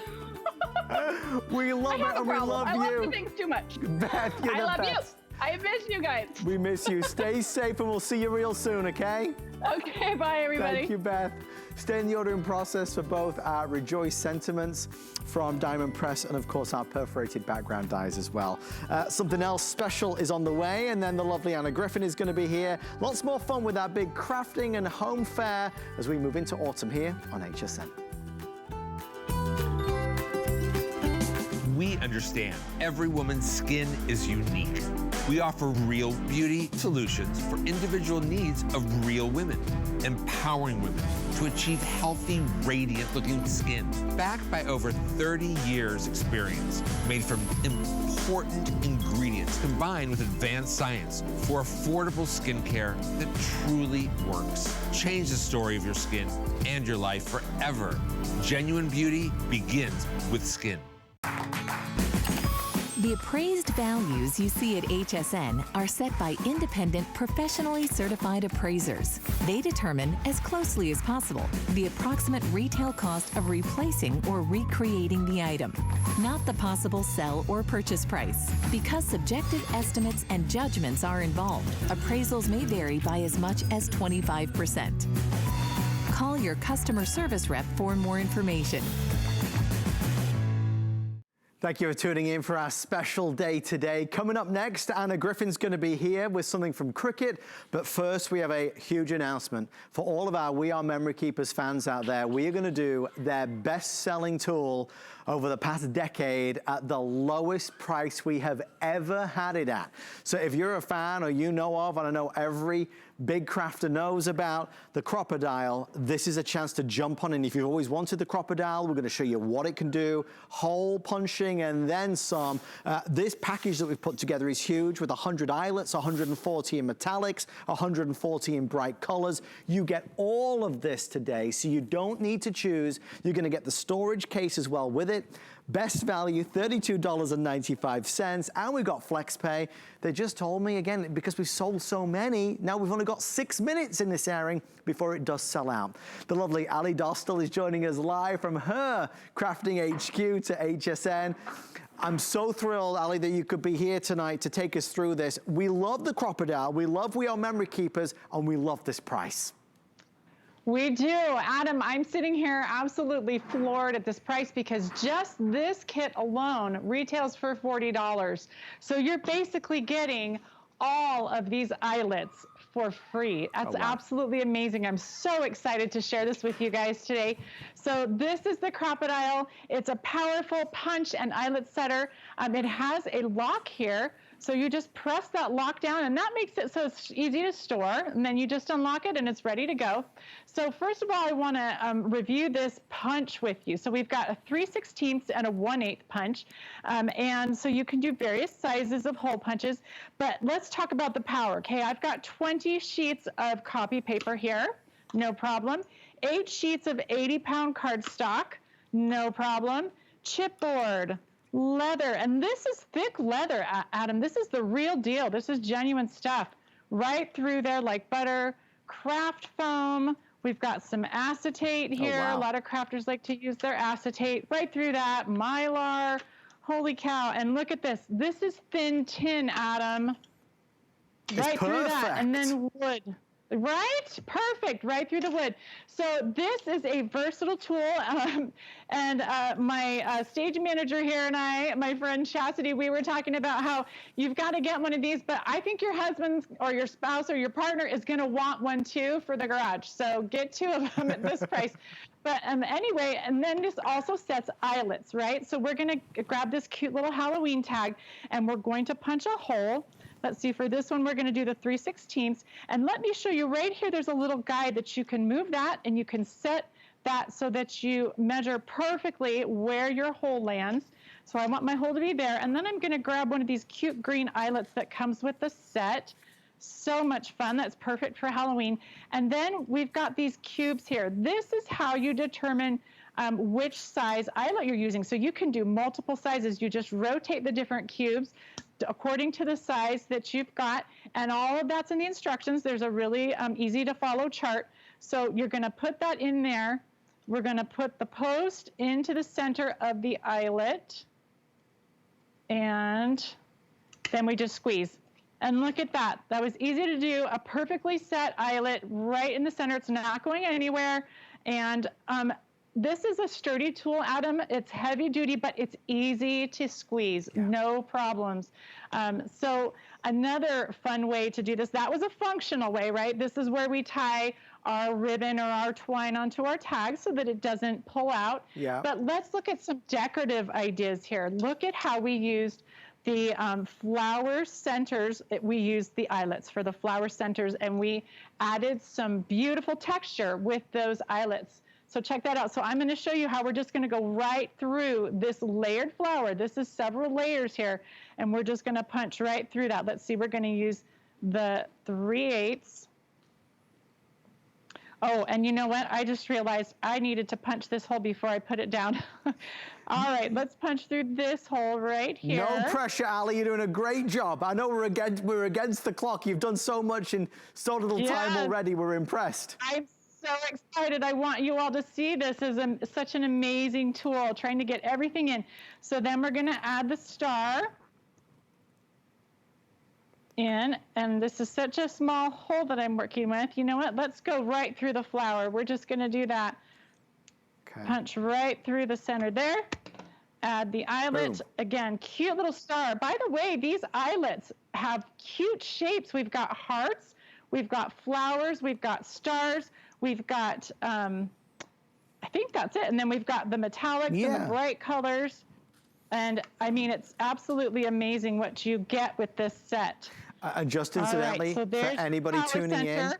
We love it, and we love you. I love the things too much. Beth, you're the best. I love you. I miss you guys. We miss you. Stay safe, and we'll see you real soon, okay? Okay, bye everybody. Thank you, Beth. Stay in the ordering process for both our Rejoy Sentiments from Diamond Press and, of course, our perforated background dies as well. Something else special is on the way, and then the lovely Anna Griffin is going to be here. Lots more fun with our big crafting and home fair as we move into autumn here on HSN. We understand every woman's skin is unique. We offer real beauty solutions for individual needs of real women, empowering women to achieve healthy, radiant-looking skin, backed by over 30 years' experience, made from important ingredients combined with advanced science for affordable skincare that truly works. Change the story of your skin and your life forever. Genuine beauty begins with skin. The appraised values you see at HSN are set by independent, professionally certified appraisers. They determine, as closely as possible, the approximate retail cost of replacing or recreating the item, not the possible sell or purchase price. Because subjective estimates and judgments are involved, appraisals may vary by as much as 25%. Call your customer service rep for more information. Thank you for tuning in for our special day today. Coming up next, Anna Griffin's going to be here with something from Cricut. But first, we have a huge announcement. For all of our We Are Memory Keepers fans out there, we are going to do their best-selling tool over the past decade at the lowest price we have ever had it at. So if you're a fan or you know of, and I know every big crafter knows about the Crocodile, this is a chance to jump on. And if you've always wanted the Crocodile, we're going to show you what it can do, hole punching and then some. This package that we've put together is huge with 100 eyelets, 140 in metallics, 140 in bright colors. You get all of this today, so you don't need to choose. You're going to get the storage case as well with it. Best value, $32.95, and we've got FlexPay. They just told me, again, because we've sold so many, now we've only got 6 minutes in this airing before it does sell out. The lovely Ali Dostal is joining us live from her Crafting HQ to HSN. I'm so thrilled, Ali, that you could be here tonight to take us through this. We love the Crocodile, we love We Are Memory Keepers, and we love this price. We do. Adam, I'm sitting here absolutely floored at this price because just this kit alone retails for $40. So you're basically getting all of these eyelets for free. That's absolutely amazing. I'm so excited to share this with you guys today. So this is the Crocodile. It's a powerful punch and eyelet setter. It has a lock here. So you just press that lock down, and that makes it so it's easy to store, and then you just unlock it and it's ready to go. So first of all, I want to review this punch with you. So we've got a 3/16 and a 1/8 punch, and so you can do various sizes of hole punches, but let's talk about the power, okay? I've got 20 sheets of copy paper here, no problem. 8 sheets of 80-pound cardstock, no problem. Chipboard, leather, and this is thick leather, Adam. This is the real deal. This is genuine stuff. Right through there like butter. Craft foam. We've got some acetate here. A lot of crafters like to use their acetate. Right through that. Mylar. Holy cow. And look at this. This is thin tin, Adam. Right through that. And then wood. Right? Perfect. Right through the wood. So this is a versatile tool. And my stage manager here and I, my friend Chastity, we were talking about how you've got to get one of these, but I think your husband or your spouse or your partner is going to want one too for the garage. So get 2 of them at this price. But anyway, and then this also sets eyelets, right? So we're going to grab this cute little Halloween tag and we're going to punch a hole. Let's see, for this one, we're going to do the 3/16. And let me show you right here, there's a little guide that you can move that and you can set that so that you measure perfectly where your hole lands. So I want my hole to be there. And then I'm going to grab one of these cute green eyelets that comes with the set. So much fun. That's perfect for Halloween. And then we've got these cubes here. This is how you determine which size eyelet you're using. So you can do multiple sizes. You just rotate the different cubes according to the size that you've got, and all of that's in the instructions. There's a really easy to follow chart. So you're going to put that in there. We're going to put the post into the center of the eyelet, and then we just squeeze. And look at that. That was easy to do. A perfectly set eyelet right in the center. It's not going anywhere. And this is a sturdy tool, Adam. It's heavy duty, but it's easy to squeeze. No problems. So another fun way to do this, that was a functional way, right? This is where we tie our ribbon or our twine onto our tag so that it doesn't pull out. But let's look at some decorative ideas here. Look at how we used the flower centers. We used the eyelets for the flower centers, and we added some beautiful texture with those eyelets. So check that out. So I'm going to show you how we're just going to go right through this layered flower. This is several layers here, and we're just going to punch right through that. Let's see, we're going to use the 3/8. Oh, and you know what? I just realized I needed to punch this hole before I put it down. All right, let's punch through this hole right here. No pressure, Ali. You're doing a great job. I know we're against the clock. You've done so much in so little time already. We're impressed. I'm so excited. I want you all to see this as such an amazing tool, trying to get everything in. So then we're going to add the star in, and this is such a small hole that I'm working with. You know what? Let's go right through the flower. We're just going to do that. Okay. Punch right through the center there. Add the eyelet. Boom. Again, cute little star. By the way, these eyelets have cute shapes. We've got hearts, we've got flowers, we've got stars, we've got, I think that's it. And then we've got the metallics and the bright colors. And I mean, it's absolutely amazing what you get with this set. Just incidentally, for anybody tuning in,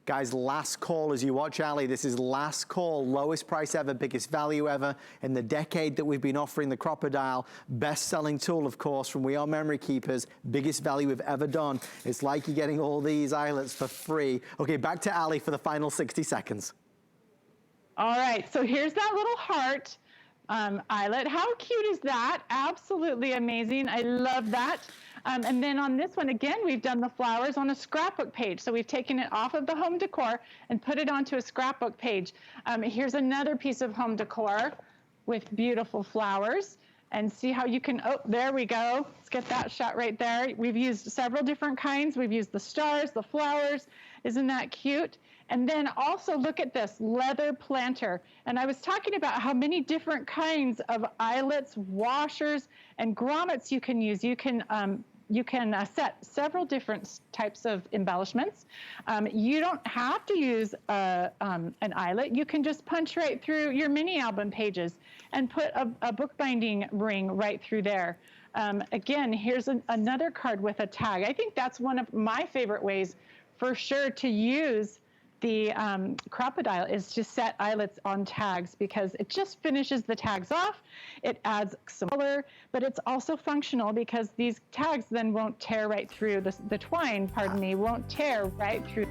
guys, last call as you watch Ali. This is last call, lowest price ever, biggest value ever in the decade that we've been offering the Crop-A-Dial. Best-selling tool, of course, from We Are Memory Keepers. Biggest value we've ever done. It's like you're getting all these eyelets for free. Okay, back to Ali for the final 60 seconds. All right, so here's that little heart eyelet. How cute is that? Absolutely amazing. I love that. And then on this one, again, we've done the flowers on a scrapbook page. So we've taken it off of the home decor and put it onto a scrapbook page. Here's another piece of home decor with beautiful flowers. And see how you can, oh, there we go. Let's get that shot right there. We've used several different kinds. We've used the stars, the flowers. Isn't that cute? And then also look at this leather planter. And I was talking about how many different kinds of eyelets, washers, and grommets you can use. You can set several different types of embellishments. You don't have to use an eyelet. You can just punch right through your mini album pages and put a bookbinding ring right through there. Again, here's another card with a tag. I think that's one of my favorite ways for sure to use the Crop-A-Dial is to set eyelets on tags because it just finishes the tags off. It adds some color, but it's also functional because these tags then won't tear right through the twine, won't tear right through.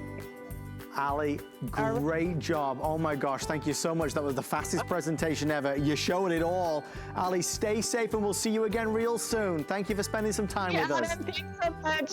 Ali, great job. Oh my gosh, thank you so much. That was the fastest presentation ever. You're showing it all. Ali, stay safe and we'll see you again real soon. Thank you for spending some time with us. Thanks so much.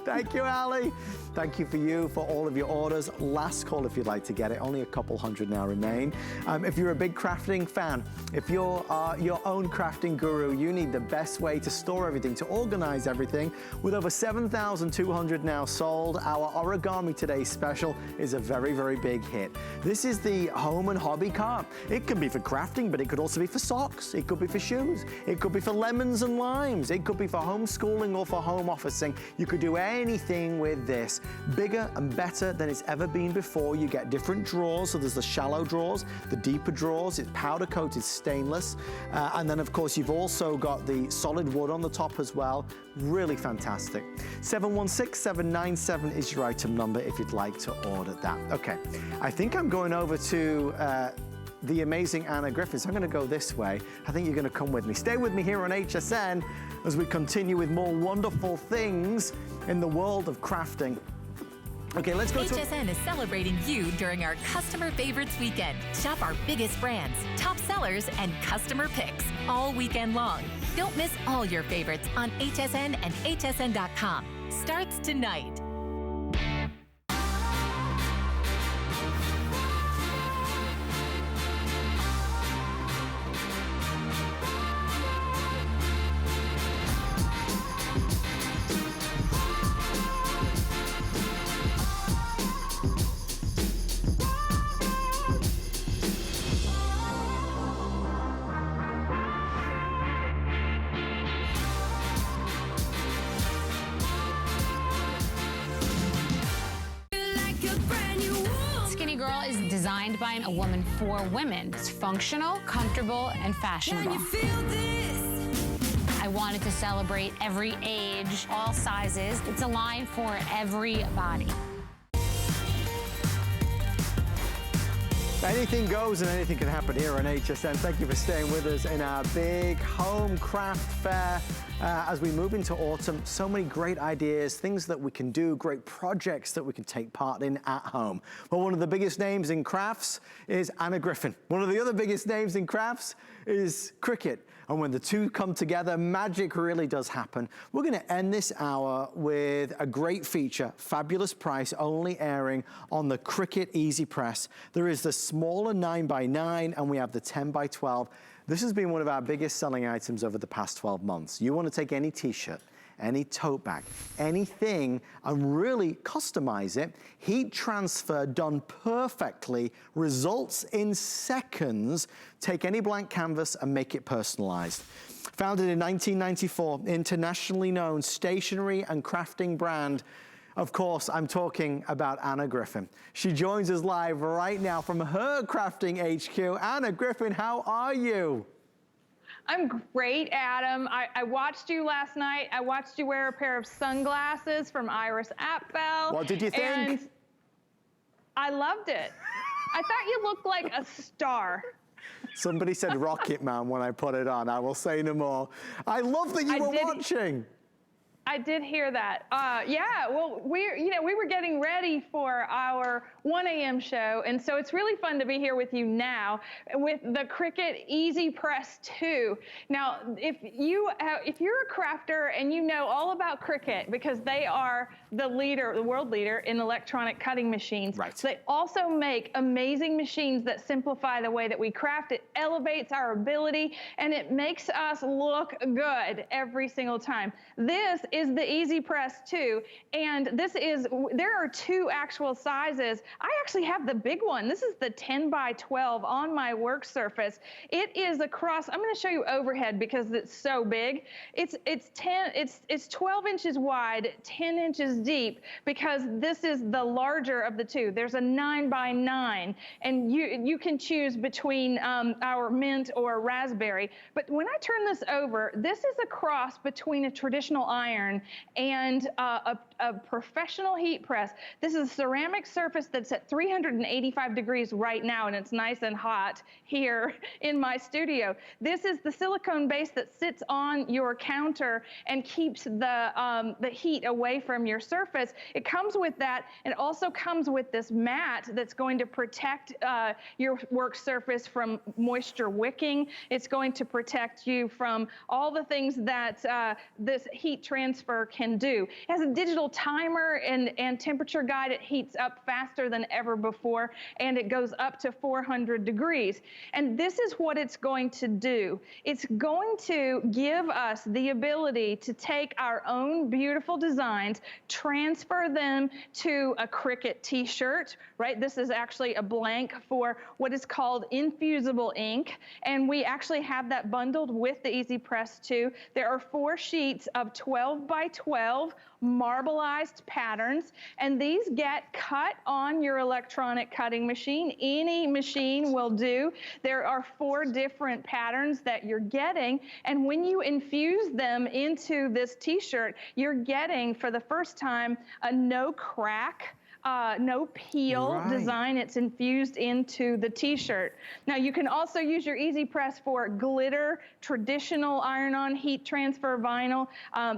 Thank you, Ali. Thank you for all of your orders. Last call if you'd like to get it. Only a couple hundred now remain. If you're a big crafting fan, if you're your own crafting guru, you need the best way to store everything, to organize everything. With over 7,200 now sold, our Origami Today special is a very, very big hit. This is the home and hobby cart. It can be for crafting, but it could also be for socks. It could be for shoes. It could be for lemons and limes. It could be for homeschooling or for home officing. You could do anything with this. Bigger and better than it's ever been before. You get different drawers, so there's the shallow drawers, the deeper drawers, it's powder coated stainless, and then of course you've also got the solid wood on the top as well. Really fantastic. 716-797 is your item number if you'd like to order that. Okay, I think I'm going over to the amazing Anna Griffin, so I'm gonna go this way. I think you're gonna come with me. Stay with me here on HSN as we continue with more wonderful things in the world of crafting. Okay, let's go HSN is celebrating you during our Customer Favorites Weekend. Shop our biggest brands, top sellers, and customer picks all weekend long. Don't miss all your favorites on HSN and hsn.com. Starts tonight. Designed by a woman for women. It's functional, comfortable, and fashionable. I wanted to celebrate every age, all sizes. It's a line for every body. Anything goes and anything can happen here on HSN. Thank you for staying with us in our big home craft fair. As we move into autumn, so many great ideas, things that we can do, great projects that we can take part in at home. Well, one of the biggest names in crafts is Anna Griffin. One of the other biggest names in crafts is Cricut. And when the two come together, magic really does happen. We're gonna end this hour with a great feature, fabulous price, only airing on the Cricut Easy Press. There is the smaller 9x9 and we have the 10x12. This has been one of our biggest selling items over the past 12 months. You wanna take any t-shirt, any tote bag, anything, and really customize it. Heat transfer done perfectly, results in seconds. Take any blank canvas and make it personalized. Founded in 1994, internationally known stationery and crafting brand. Of course, I'm talking about Anna Griffin. She joins us live right now from her crafting HQ. Anna Griffin, how are you? I'm great, Adam. I watched you last night. I watched you wear a pair of sunglasses from Iris Apfel. What did you think? And I loved it. I thought you looked like a star. Somebody said Rocket Man when I put it on. I will say no more. I love that you were watching. I did hear that. Yeah, well, we were getting ready for our 1 a.m. show, and so it's really fun to be here with you now with the Cricut Easy Press 2. Now, if you're a crafter and you know all about Cricut, because they are the world leader in electronic cutting machines. Right. They also make amazing machines that simplify the way that we craft. It elevates our ability, and it makes us look good every single time. This is the Easy Press 2, and there are two actual sizes. I actually have the big one. This is the 10x12 on my work surface. It is across, I'm gonna show you overhead because it's so big. It's 12 inches wide, 10 inches deep, because this is the larger of the two. There's a 9x9, and you can choose between our mint or raspberry. But when I turn this over, this is a cross between a traditional iron and a professional heat press. This is a ceramic surface that's at 385 degrees right now, and it's nice and hot here in my studio. This is the silicone base that sits on your counter and keeps the heat away from your surface. It comes with that, and it also comes with this mat that's going to protect your work surface from moisture wicking. It's going to protect you from all the things that this heat transfer can do. It has a digital timer and temperature guide. It heats up faster than ever before, and it goes up to 400 degrees. And this is what it's going to do. It's going to give us the ability to take our own beautiful designs, transfer them to a Cricut t-shirt, right? This is actually a blank for what is called Infusible Ink, and we actually have that bundled with the Easy Press 2. There are 4 sheets of 12x12 marbleized patterns, and these get cut on your electronic cutting machine. Any machine will do. There are 4 different patterns that you're getting, and when you infuse them into this t-shirt, you're getting, for the first time, a no crack, no peel design. It's infused into the t-shirt. Now you can also use your Easy Press for glitter, traditional iron-on heat transfer vinyl.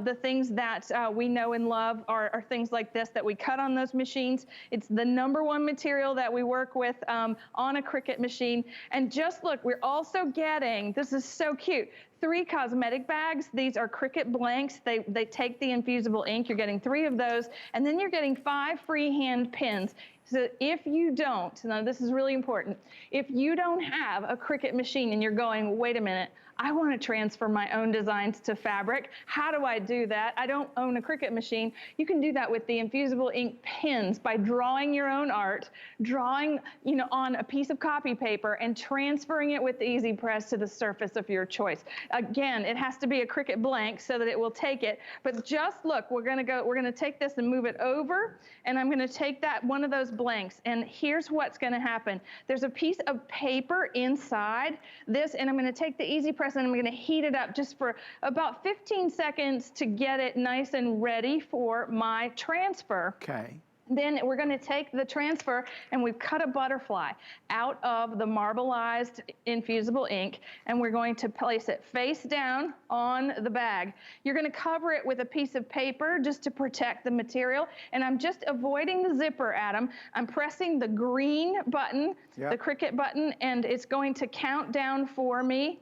The things that we know and love are things like this that we cut on those machines. It's the #1 material that we work with on a Cricut machine. And just look, we're also getting, this is so cute, 3 cosmetic bags. These are Cricut blanks. They take the infusible ink. You're getting 3 of those, and then you're getting 5 freehand pins. So if you don't, now this is really important, if you don't have a Cricut machine and you're going, wait a minute, I want to transfer my own designs to fabric. How do I do that? I don't own a Cricut machine. You can do that with the Infusible Ink Pens by drawing your own art, drawing on a piece of copy paper and transferring it with the Easy Press to the surface of your choice. Again, it has to be a Cricut blank so that it will take it. But just look, we're gonna take this and move it over, and I'm gonna take that one of those blanks, and here's what's gonna happen. There's a piece of paper inside this, and I'm gonna take the Easy Press and I'm gonna heat it up just for about 15 seconds to get it nice and ready for my transfer. Okay. Then we're going to take the transfer, and we've cut a butterfly out of the marbleized infusible ink, and we're going to place it face down on the bag. You're going to cover it with a piece of paper just to protect the material, and I'm just avoiding the zipper, Adam. I'm pressing the green button, the Cricut button, and it's going to count down for me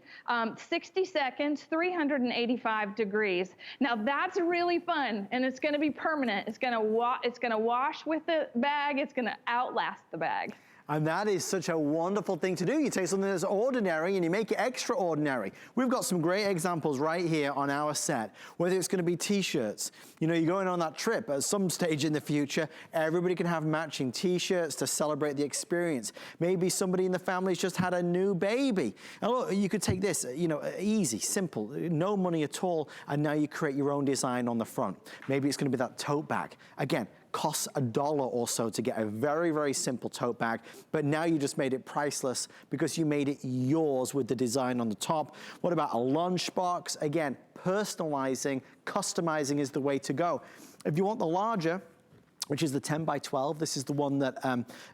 60 seconds, 385 degrees. Now that's really fun, and it's going to be permanent. It's going to wash with the bag. It's going to outlast the bag. And that is such a wonderful thing to do. You take something that's ordinary and you make it extraordinary. We've got some great examples right here on our set, whether it's going to be t-shirts. You know, you're going on that trip at some stage in the future, everybody can have matching t-shirts to celebrate the experience. Maybe somebody in the family's just had a new baby. And look, you could take this, you know, easy, simple, no money at all, and now you create your own design on the front. Maybe it's going to be that tote bag. Again, costs $1 or so to get a very, very simple tote bag, but now you just made it priceless because you made it yours with the design on the top. What about a lunchbox? Again, personalizing, customizing is the way to go. If you want the larger, which is the 10 by 12, this is the one that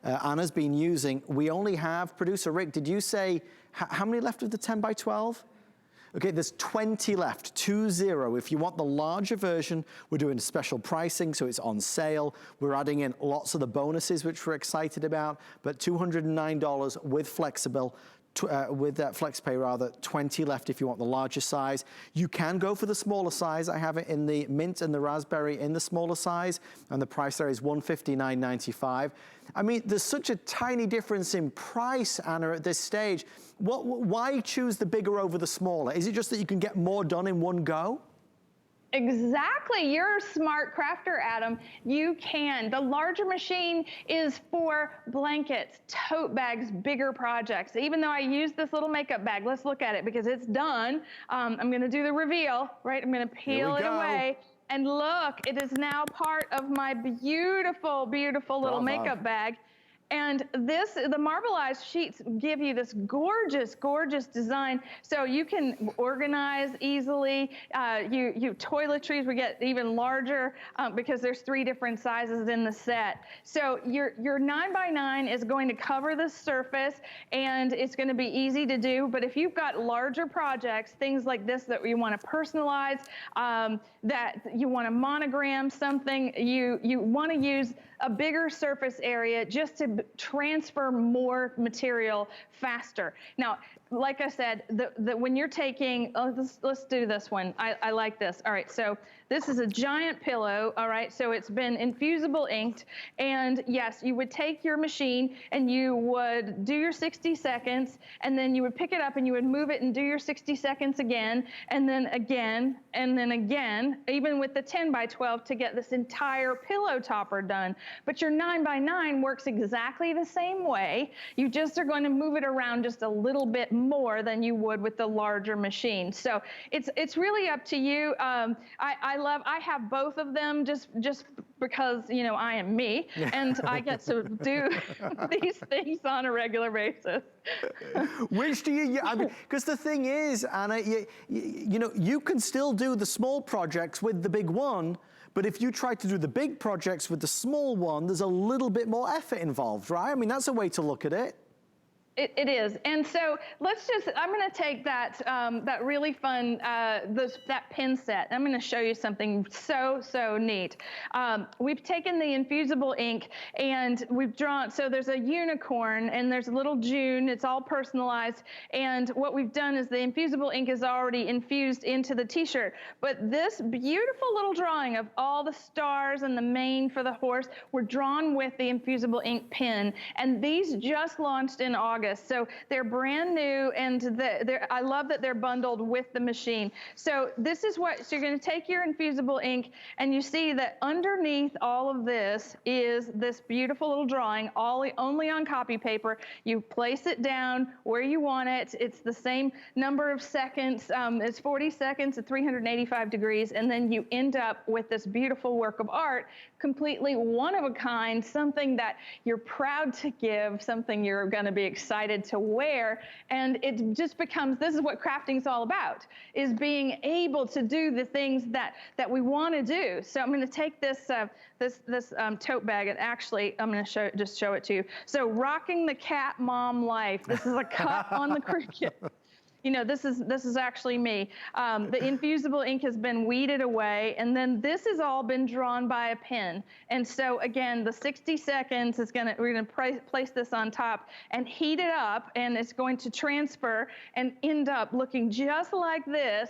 Anna's been using. We only have, producer Rick, did you say, how many left of the 10 by 12? Okay, there's 20 left, 20. If you want the larger version, we're doing special pricing, so it's on sale. We're adding in lots of the bonuses, which we're excited about, but $209 with flexible. With that FlexPay rather, 20 left if you want the larger size. You can go for the smaller size. I have it in the mint and the raspberry in the smaller size, and the price there is $159.95. I mean, there's such a tiny difference in price, Anna, at this stage. Why choose the bigger over the smaller? Is it just that you can get more done in one go? Exactly. You're a smart crafter, Adam. You can. The larger machine is for blankets, tote bags, bigger projects. Even though I use this little makeup bag, let's look at it because it's done. I'm going to do the reveal, right? I'm going to peel it away. And look, it is now part of my beautiful, beautiful little makeup bag. And this, the marbleized sheets give you this gorgeous, gorgeous design. So you can organize easily. You toiletries will get even larger because there's 3 different sizes in the set. So your 9x9 is going to cover the surface and it's going to be easy to do. But if you've got larger projects, things like this that you want to personalize, that you want to monogram something, you want to use a bigger surface area just to transfer more material faster. Now, like I said, when you're taking, let's do this one. I like this. All right, so this is a giant pillow, all right? So it's been infusible inked, and yes, you would take your machine and you would do your 60 seconds, and then you would pick it up and you would move it and do your 60 seconds again, and then again, and then again, even with the 10 by 12 to get this entire pillow topper done. But your 9 by 9 works exactly the same way. You just are going to move it around just a little bit more than you would with the larger machine. So it's really up to you. I have both of them just because, you know, I am me and I get to do these things on a regular basis. Which do you, I mean, because the thing is, Anna, you know, you can still do the small projects with the big one, but if you try to do the big projects with the small one, there's a little bit more effort involved, right? I mean, that's a way to look at it. It is. And so let's just, I'm going to take that that really fun, that pin set. I'm going to show you something so neat. We've taken the infusible ink and we've drawn, so there's a unicorn and there's a little June. It's all personalized. And what we've done is the infusible ink is already infused into the t-shirt. But this beautiful little drawing of all the stars and the mane for the horse were drawn with the infusible ink pen. And these just launched in August. So they're brand new, and I love that they're bundled with the machine. So this is what, so you're going to take your infusible ink, and you see that underneath all of this is this beautiful little drawing, only on copy paper. You place it down where you want it. It's the same number of seconds. It's 40 seconds at 385 degrees, and then you end up with this beautiful work of art, completely one of a kind, something that you're proud to give, something you're going to be excited excited to wear. And it just becomes, this is what crafting's all about, is being able to do the things that we want to do. So I'm going to take this tote bag, and actually I'm going to just show it to you. So rocking the cat mom life. This is a cut on the Cricut. You know, this is actually me. The infusible ink has been weeded away, and then this has all been drawn by a pen. And so again, the 60 seconds is we're gonna place this on top and heat it up, and it's going to transfer and end up looking just like this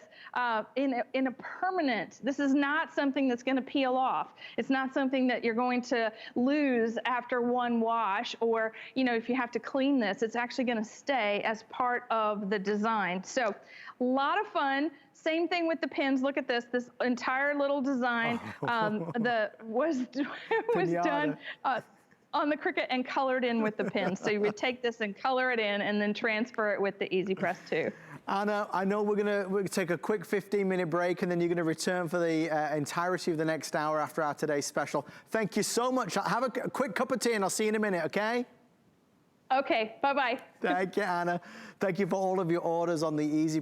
in a permanent. This is not something that's gonna peel off. It's not something that you're going to lose after one wash, or, you know, if you have to clean this, it's actually gonna stay as part of the design. So a lot of fun. Same thing with the pins. Look at this entire little design was done on the Cricut and colored in with the pins. So you would take this and color it in and then transfer it with the Easy Press too. Anna, I know we're gonna take a quick 15-minute break, and then you're gonna return for the entirety of the next hour after our today's special. Thank you so much. Have a quick cup of tea and I'll see you in a minute, okay? Okay, bye-bye. Thank you, Anna. Thank you for all of your orders on the Easy